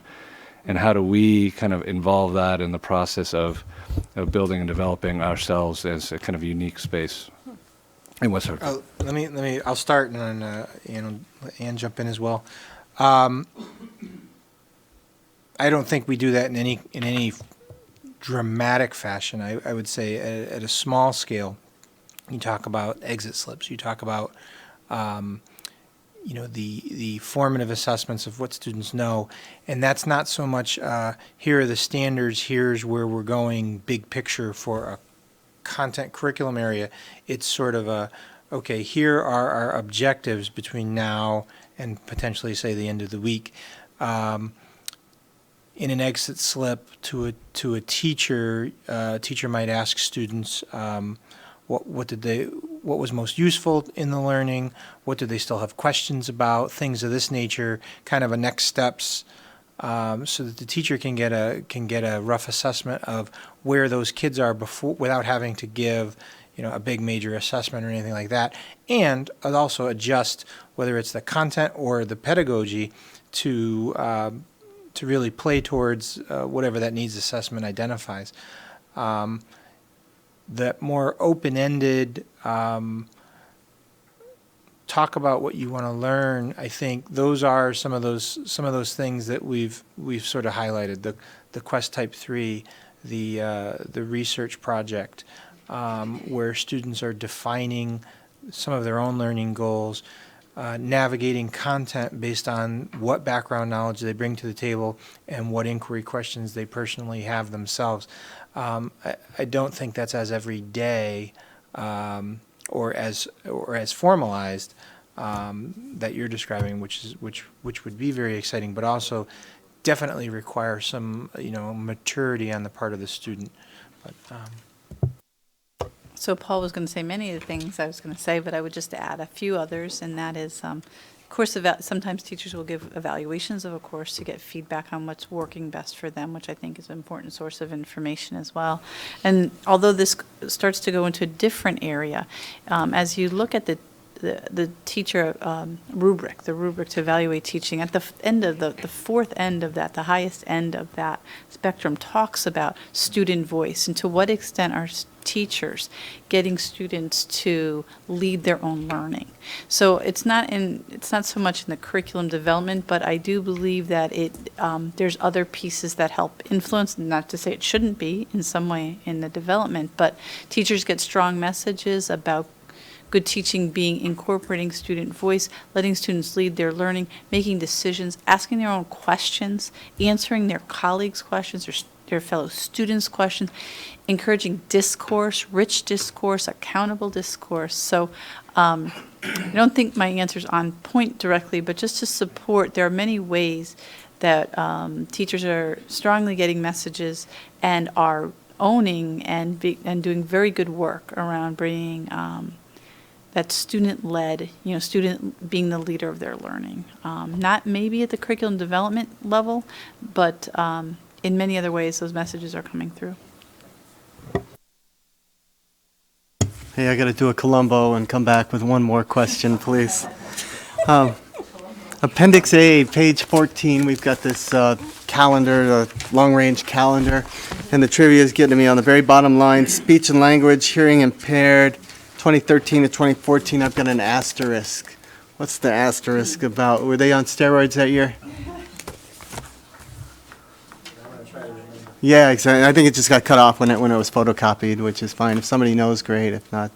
And how do we kind of involve that in the process of building and developing ourselves as a kind of unique space in West Hartford? I'll start, and then let Ann jump in as well. I don't think we do that in any dramatic fashion. I would say at a small scale, you talk about exit slips, you talk about the formative assessments of what students know, and that's not so much here are the standards, here's where we're going, big picture for a content curriculum area. It's sort of okay, here are our objectives between now and potentially, say, the end of the week. In an exit slip to a teacher, teacher might ask students, what was most useful in the learning, what do they still have questions about, things of this nature, kind of a next steps, so that the teacher can get a rough assessment of where those kids are before, without having to give a big major assessment or anything like that, and also adjust whether it's the content or the pedagogy to really play towards whatever that needs assessment identifies. That more open-ended talk about what you want to learn, I think those are some of those things that we've sort of highlighted. The Quest Type 3, the research project, where students are defining some of their own learning goals, navigating content based on what background knowledge they bring to the table and what inquiry questions they personally have themselves. I don't think that's as everyday or as formalized that you're describing, which would be very exciting, but also definitely require some maturity on the part of the student. So Paul was going to say many of the things I was going to say, but I would just add a few others, and that is course, sometimes teachers will give evaluations of a course to get feedback on what's working best for them, which I think is an important source of information as well. And although this starts to go into a different area, as you look at the teacher rubric, the rubric to evaluate teaching, at the end of the fourth end of that, the highest end of that spectrum, talks about student voice and to what extent are teachers getting students to lead their own learning. So it's not so much in the curriculum development, but I do believe that there's other pieces that help influence, not to say it shouldn't be in some way in the development, but teachers get strong messages about good teaching being incorporating student voice, letting students lead their learning, making decisions, asking their own questions, answering their colleagues' questions or their fellow students' questions, encouraging discourse, rich discourse, accountable discourse. So I don't think my answer's on point directly, but just to support, there are many ways that teachers are strongly getting messages and are owning and doing very good work around bringing that student-led, student being the leader of their learning. Not maybe at the curriculum development level, but in many other ways, those messages are coming through. Hey, I got to do a Columbo and come back with one more question, please. Appendix A, page 14, we've got this calendar, the long-range calendar, and the trivia is getting to me on the very bottom line, speech and language, hearing impaired, 2013 to 2014, I've got an asterisk. What's the asterisk about? Were they on steroids that year? Yeah, exactly. I think it just got cut off when it was photocopied, which is fine. If somebody knows, great. If not,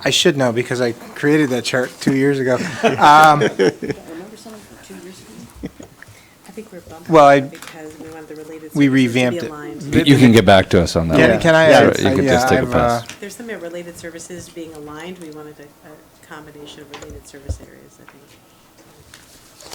I should know because I created that chart 2 years ago. I think we're bumping Well, because we want the related we services to be revamped it. aligned. You can get back to us on that. Can- one. can I- Sure, I- you can yeah, just take a I've, pass. There's some related services being aligned. We wanted a combination of related service areas, I think.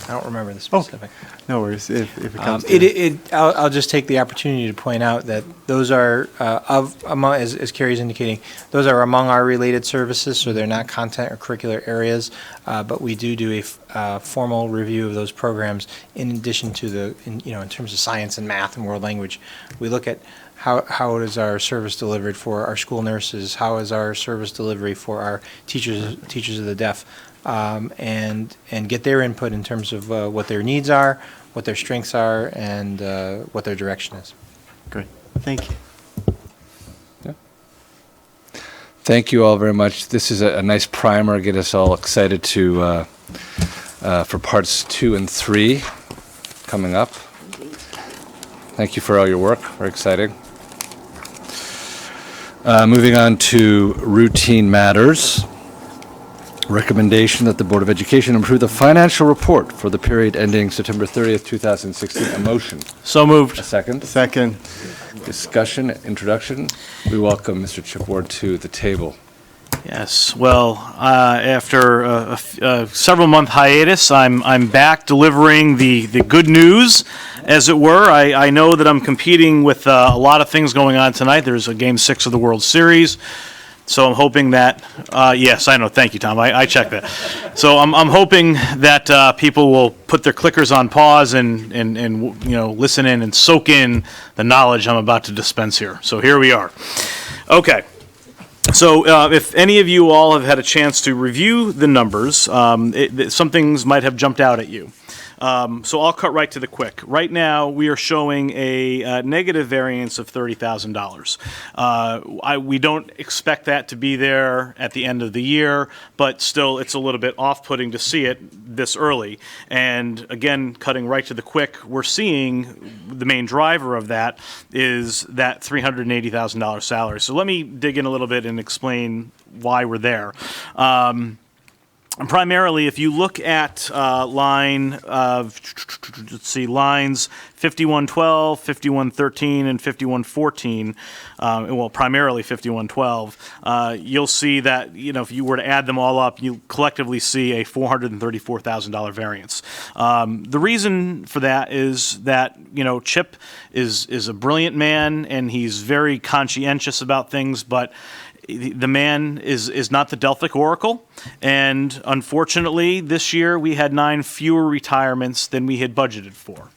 I don't remember the specific. no worries. If it comes to I'll just take the opportunity to point out that those are, as Carrie's indicating, those are among our related services, so they're not content or curricular areas, but we do a formal review of those programs in addition to in terms of science and math and world language. We look at how is our service delivered for our school nurses, how is our service delivery for our teachers of the deaf, and get their input in terms of what their needs are, what their strengths are, and what their direction is. Great. Thank you. Thank you all very much. This is a nice primer, get us all excited for parts 2 and 3 coming up. Thank you for all your work, very exciting. Moving on to routine matters. Recommendation that the Board of Education approve the financial report for the period ending September 30th, 2016. A motion. So moved. A second. Second. Discussion, introduction. We welcome Mr. Chip Ward to the table. Yes. Well, after a several-month hiatus, I'm back delivering the good news, as it were. I know that I'm competing with a lot of things going on tonight. There's a Game 6 of the World Series. So I'm hoping that, yes, I know, thank you, Tom, I checked that. So I'm hoping that people will put their clickers on pause and listen in and soak in the knowledge I'm about to dispense here. So here we are. Okay. So if any of you all have had a chance to review the numbers, some things might have jumped out at you. So I'll cut right to the quick. Right now, we are showing a negative variance of $30,000. We don't expect that to be there at the end of the year, but still, it's a little bit off-putting to see it this early. And again, cutting right to the quick, we're seeing the main driver of that is that $380,000 salary. So let me dig in a little bit and explain why we're there. Primarily, if you look at lines 5112, 5113, and 5114, well, primarily 5112, you'll see that, if you were to add them all up, you collectively see a $434,000 variance. The reason for that is that, Chip is a brilliant man, and he's very conscientious about things, but the man is not the Delphic Oracle, and unfortunately, this year we had 9 fewer retirements than we had budgeted for.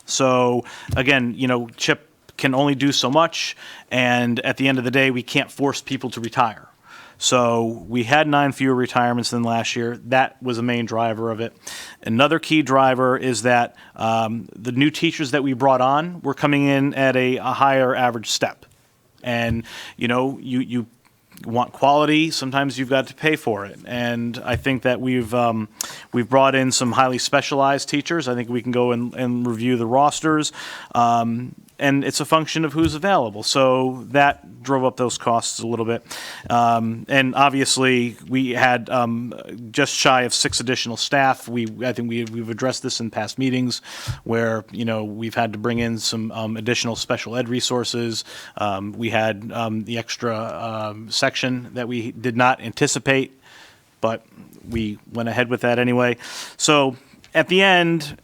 So again, CHIP can only do so much, and at the end of the day, we can't force people to retire. So we had 9 fewer retirements than last year. That was a main driver of it. Another key driver is that the new teachers that we brought on were coming in at a higher average step. And, you want quality, sometimes you've got to pay for it. And I think that we've brought in some highly specialized teachers. I think we can go and review the rosters. And it's a function of who's available. So that drove up those costs a little bit. And obviously, we had just shy of 6 additional staff. I think we've addressed this in past meetings where, we've had to bring in some additional special ed resources. We had the extra section that we did not anticipate, but we went ahead with that anyway. So at the end,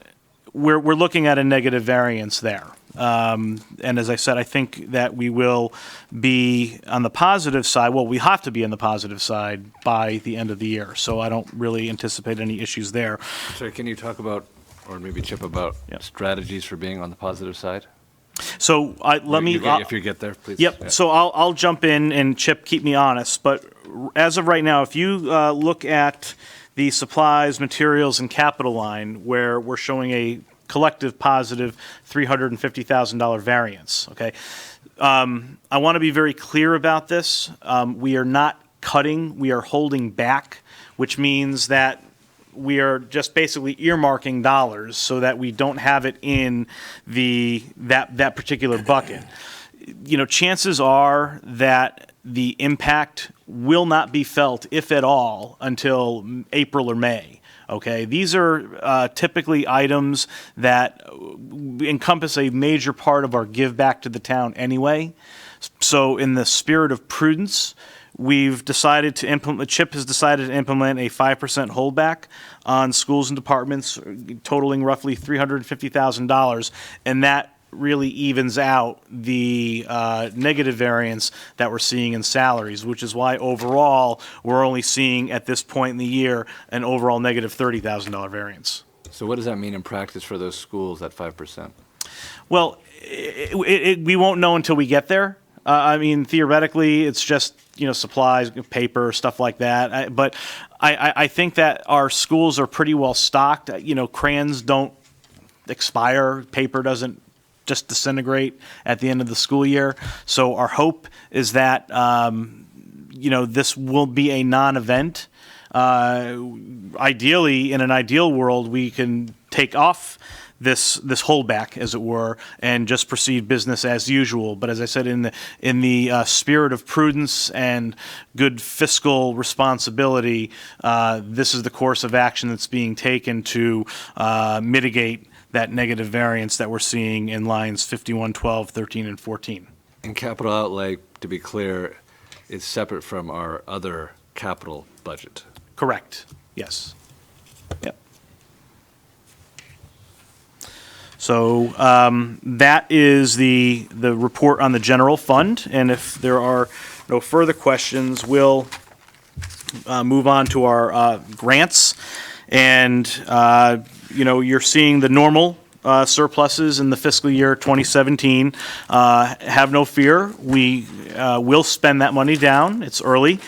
we're looking at a negative variance there. And as I said, I think that we will be on the positive side. Well, we have to be on the positive side by the end of the year. So I don't really anticipate any issues there. Sorry, can you talk about, or maybe Chip, about strategies for being on the positive side? So if you get there, please. Yep. Yeah. So I'll jump in, and Chip, keep me honest. But as of right now, if you look at the supplies, materials, and capital line, where we're showing a collective positive $350,000 variance, okay? I want to be very clear about this. We are not cutting, we are holding back, which means that we are just basically earmarking dollars so that we don't have it in that particular bucket. Chances are that the impact will not be felt, if at all, until April or May. Okay, these are typically items that encompass a major part of our give back to the town anyway. So in the spirit of prudence, we've decided to implement, CHIP has decided to implement a 5% holdback on schools and departments totaling roughly $350,000, and that really evens out the negative variance that we're seeing in salaries, which is why overall we're only seeing at this point in the year an overall negative $30,000 variance. So what does that mean in practice for those schools at 5%? Well, we won't know until we get there. Theoretically, it's just supplies, paper, stuff like that. But I think that our schools are pretty well stocked. Crayons don't expire, paper doesn't just disintegrate at the end of the school year. So our hope is that this will be a non-event. Ideally, in an ideal world, we can take off this holdback, as it were, and just proceed business as usual. But as I said, in the spirit of prudence and good fiscal responsibility, this is the course of action that's being taken to mitigate that negative variance that we're seeing in lines 51, 12, 13, and 14. And capital outlay, to be clear, is separate from our other capital budget. Correct. Yes. Yep. So that is the report on the general fund, and if there are no further questions, we'll move on to our grants. And you're seeing the normal surpluses in the fiscal year 2017. Have no fear, we will spend that money down. It's early,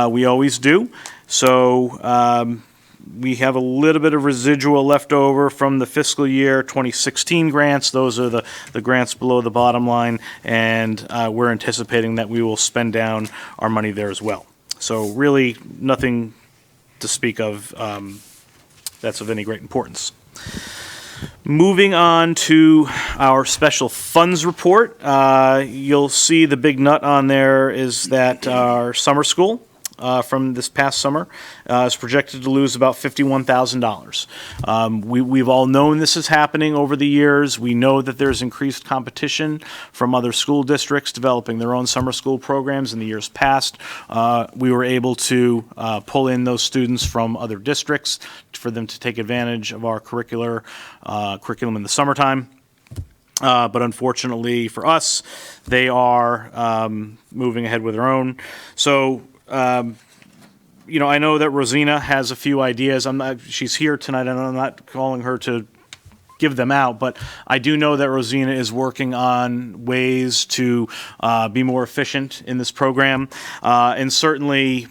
we always do. So we have a little bit of residual left over from the fiscal year 2016 grants. Those are the grants below the bottom line, and we're anticipating that we will spend down our money there as well. So really nothing to speak of that's of any great importance. Moving on to our special funds report, you'll see the big nut on there is that our summer school from this past summer is projected to lose about $51,000. We've all known this is happening over the years. We know that there's increased competition from other school districts developing their own summer school programs in the years past. We were able to pull in those students from other districts for them to take advantage of our curriculum in the summertime. But unfortunately for us, they are moving ahead with their own. So, I know that Rosina has a few ideas. She's here tonight, and I'm not calling her to give them out, but I do know that Rosina is working on ways to be more efficient in this program. And certainly,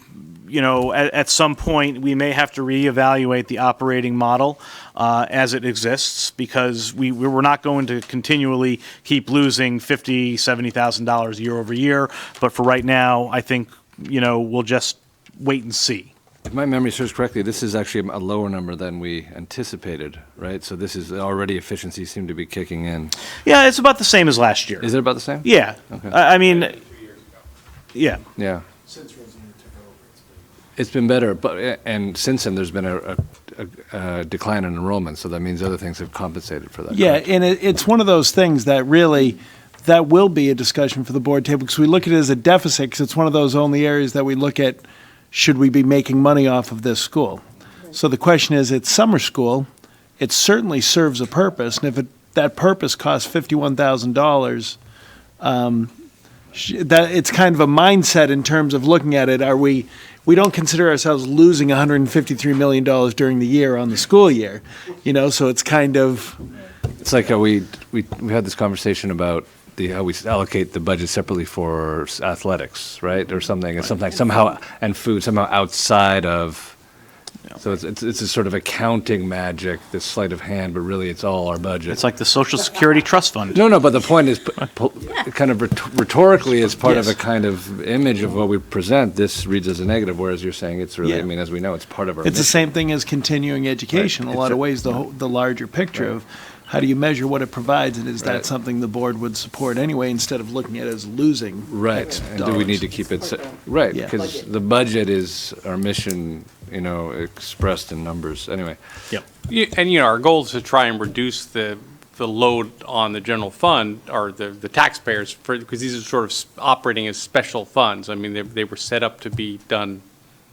at some point, we may have to reevaluate the operating model as it exists, because we're not going to continually keep losing $50,000, $70,000 year over year. But for right now, I think, we'll just wait and see. If my memory serves correctly, this is actually a lower number than we anticipated, right? So this is already efficiencies seem to be kicking in. Yeah, it's about the same as last year. Is it about the same? Yeah. Okay. I mean, yeah. Yeah. It's been better, but and since then there's been a decline in enrollment, so that means other things have compensated for that. Yeah, correct? and it's one of those things that really, that will be a discussion for the board table, because we look at it as a deficit, because it's one of those only areas that we look at, should we be making money off of this school? So the question is, it's summer school, it certainly serves a purpose, and if that purpose costs $51,000, that it's kind of a mindset in terms of looking at it. We don't consider ourselves losing $153 million during the year on the school year, so it's kind of. It's like how we had this conversation about how we allocate the budget separately for athletics, right, or something, and something somehow, and food somehow outside of. So it's a sort of accounting magic, this sleight of hand, but really it's all our budget. It's like the Social Security Trust Fund. No, but the point is, kind of rhetorically, as part of Yes. a kind of image of what we present, this reads as a negative, whereas you're saying it's really, Yeah. I mean, as we know, it's part of our It's the mission. same thing as continuing education, in a lot of ways, the larger picture of how do you measure what it provides, and is that Right. something the board would support anyway, instead of looking at it as losing Right, X and do we need to keep it, right, Yeah. because the budget is our mission, expressed in numbers, anyway. Yep. And our goal is to try and reduce the load on the general fund, or the taxpayers, because these are sort of operating as special funds. I mean, they were set up to be done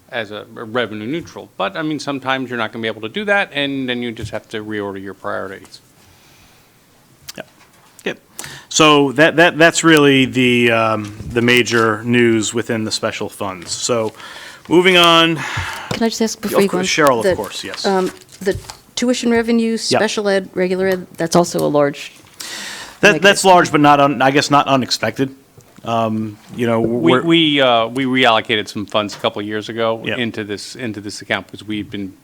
as a revenue neutral. But, I mean, sometimes you're not going to be able to do that, and then you just have to reorder your priorities. Yep. So that's really the major news within the special funds. So moving on. Can I just ask before Of you go on? course, Cheryl, the, of course, yes. The tuition revenue, special ed, regular ed, that's also a large. That's large, but not I guess not unexpected. We reallocated some funds a couple of years ago Yep. into this account, because we've been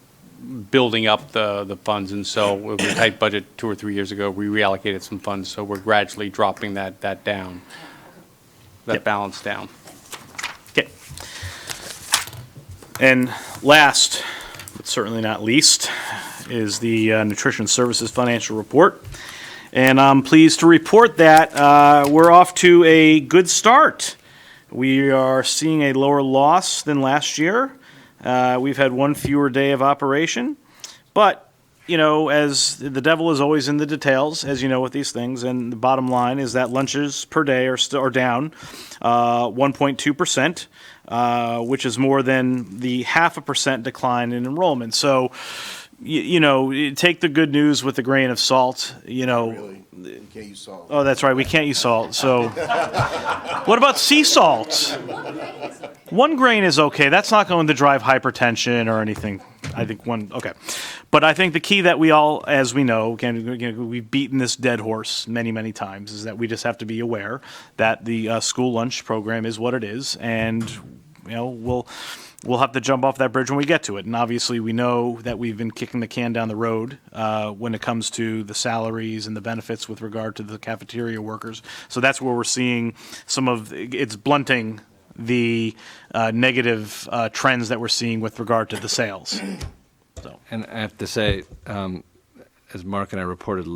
building up the funds, and so with a tight budget 2 or 3 years ago, we reallocated some funds, so we're gradually dropping that down, that Yep. balance down. Okay. And last, but certainly not least, is the Nutrition Services Financial Report. And I'm pleased to report that we're off to a good start. We are seeing a lower loss than last year. We've had one fewer day of operation. But, as the devil is always in the details, as you know with these things, and the bottom line is that lunches per day are down 1.2%, which is more than the 0.5% decline in enrollment. So, take the good news with a grain of salt, Really? You can't use salt. Oh, that's right, we can't use salt, so. What about sea salt? 1 grain is okay, that's not going to drive hypertension or anything. I think okay. But I think the key that we all, as we know, we've beaten this dead horse many, many times, is that we just have to be aware that the school lunch program is what it is, and, we'll have to jump off that bridge when we get to it. And obviously, we know that we've been kicking the can down the road when it comes to the salaries and the benefits with regard to the cafeteria workers. So that's where we're seeing it's blunting the negative trends that we're seeing with regard to the sales. And I have to say, as Mark and I reported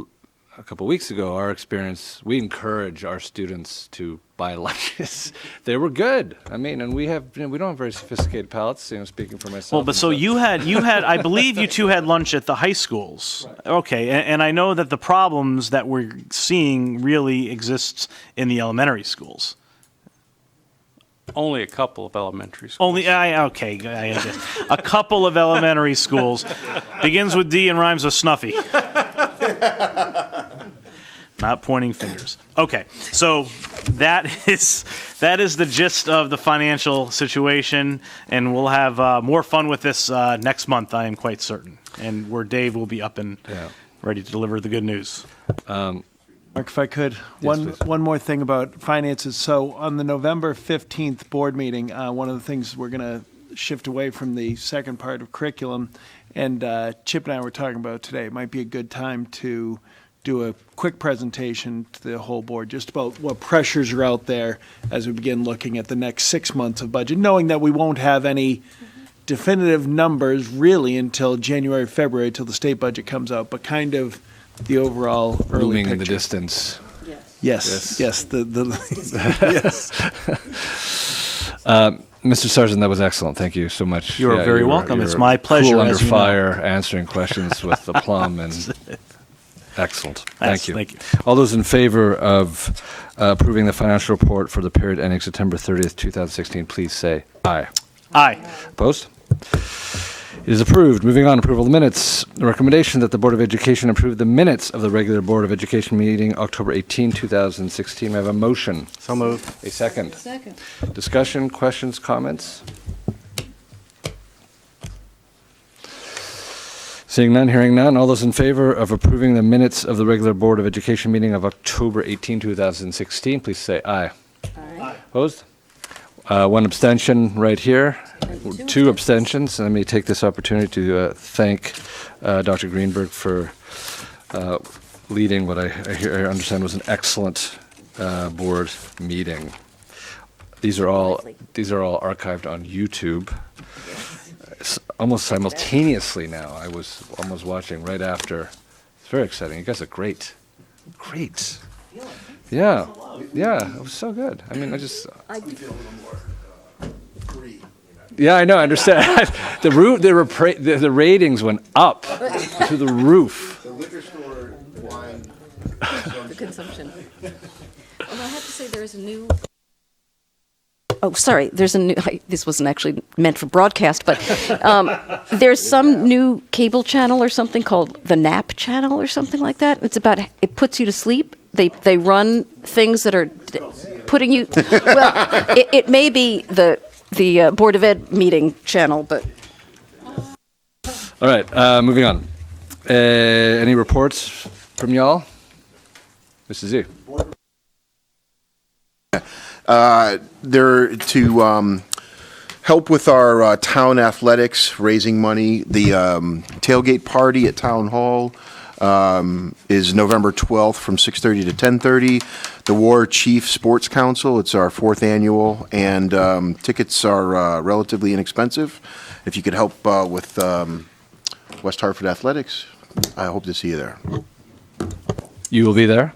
a couple weeks ago, our experience, we encourage our students to buy lunches. They were good. I mean, and we don't have very sophisticated palates, speaking for myself. Well, but so you had, I believe you two had lunch at the high schools. Okay, and I know that the problems that we're seeing really exists in the elementary schools. Only a couple of elementary schools. A couple of elementary schools. Begins with D and rhymes with Snuffy. not pointing fingers. Okay, so that is the gist of the financial situation, and we'll have more fun with this next month, I am quite certain, and where Dave will be up and ready to deliver the good news. Mark, if I could, Yes, one more thing about finances. So on the November 15th board meeting, one of the things we're going to shift away from the second part of curriculum, and Chip and I were talking about today, it might be a good time to do a quick presentation to the whole board just about what pressures are out there as we begin looking at the next 6 months of budget, knowing that we won't have any definitive numbers really until January, February, till the state budget comes out, but kind of the overall early Looming picture. in the distance. Yes. Yes. Yes. Mr. Sargent, that was excellent. Thank you so much. You are very were- welcome. you It's were my pleasure, Cool under as you know. fire, answering questions with aplomb and excellent. Thank Yes, you. thank you. All those in favor of approving the financial report for the period ending September 30th, 2016, please say aye. Aye. Opposed? It is approved. Moving on, approval of the minutes. The recommendation that the Board of Education approve the minutes of the regular Board of Education meeting October 18, 2016. May I have a motion? So moved. A second. Second. Discussion, questions, comments? Seeing none, hearing none. All those in favor of approving the minutes of the regular Board of Education meeting of October 18, 2016, please say aye. Aye. Opposed? One abstention right here. Two abstentions. Let me take this opportunity to thank Dr. Greenberg for leading what I understand was an excellent board meeting. These are all archived on YouTube. Almost simultaneously now. I was almost watching right after. It's very exciting. You guys are great. Great. Yeah. Yeah, it was so good. I mean, yeah, I know, I understand. The ratings went up to the roof. The liquor store wine. The consumption. Although I have to say, there is a new. Oh, sorry. There's a new. This wasn't actually meant for broadcast, but there's some new cable channel or something called the Nap Channel or something like that. It's about. It puts you to sleep. They run things that are putting you. Well, it may be the Board of Ed meeting channel, but. All right, moving on. Any reports from y'all? Mrs. Z. They're to help with our town athletics, raising money. The tailgate party at Town Hall is November 12th from 6:30 to 10:30. The War Chief Sports Council, it's our 4th annual, and tickets are relatively inexpensive. If you could help with West Hartford Athletics, I hope to see you there. You will be there?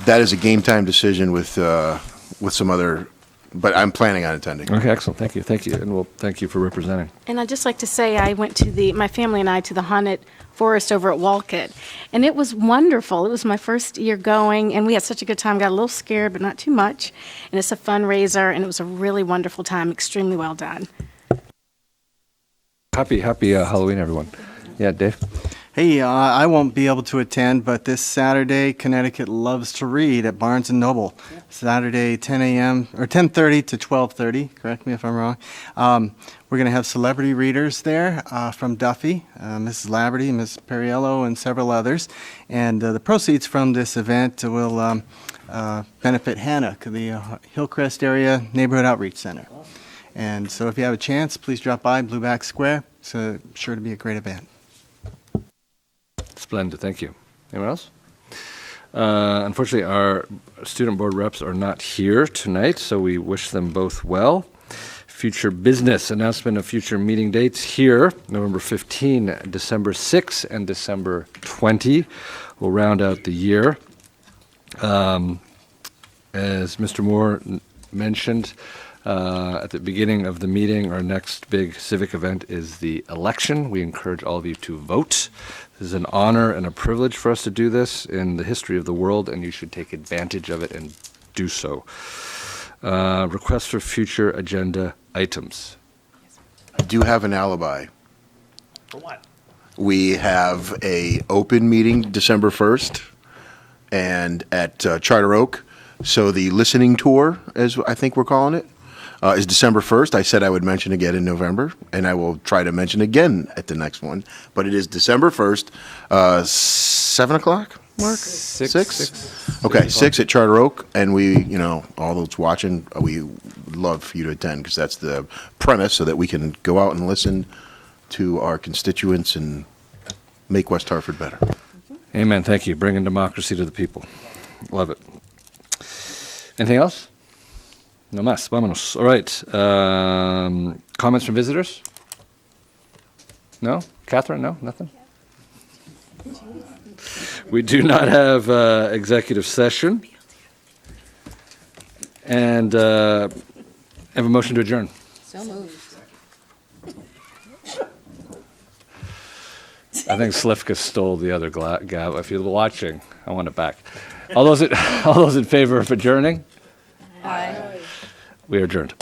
That is a game time decision with some other, but I'm planning on attending. Okay, excellent. Thank you, and well, thank you for representing. And I'd just like to say I went to my family and I to the Haunted Forest over at Walcott, and it was wonderful. It was my first year going, and we had such a good time. Got a little scared, but not too much. And it's a fundraiser, and it was a really wonderful time. Extremely well done. Happy Halloween, everyone. Yeah, Dave? Hey, I won't be able to attend, but this Saturday, Connecticut Loves to Read at Barnes & Noble. Saturday, 10 a.m. or 10:30 to 12:30. Correct me if I'm wrong. We're going to have celebrity readers there from Duffy, Mrs. Laverty, Ms. Perriello, and several others. And the proceeds from this event will benefit HANOC, the Hillcrest Area Neighborhood Outreach Center. And so if you have a chance, please drop by Blueback Square. It's sure to be a great event. Splendid, thank you. Anyone else? Unfortunately, our student board reps are not here tonight, so we wish them both well. Future business, announcement of future meeting dates here, November 15, December 6, and December 20. We'll round out the year. As Mr. Moore mentioned at the beginning of the meeting, our next big civic event is the election. We encourage all of you to vote. This is an honor and a privilege for us to do this in the history of the world, and you should take advantage of it and do so. Requests for future agenda items. I do have an alibi. For what? We have a open meeting December 1st, and at Charter Oak. So the listening tour, as I think we're calling it, is December 1st. I said I would mention again in November, and I will try to mention again at the next one. But it is December 1st, 7 o'clock, Mark? Six? Okay, 6 at Charter Oak, and we, all those watching, we would love for you to attend, because that's the premise, so that we can go out and listen to our constituents and make West Hartford better. Amen. Thank you. Bringing democracy to the people. Love it. Anything else? No más. Vámonos. All right. Comments from visitors? No? Catherine? No? Nothing? We do not have executive session. And have a motion to adjourn. So moved. I think Slivka stole the other gavel. If you're watching, I want it back. All those in favor of adjourning? Aye. We are adjourned.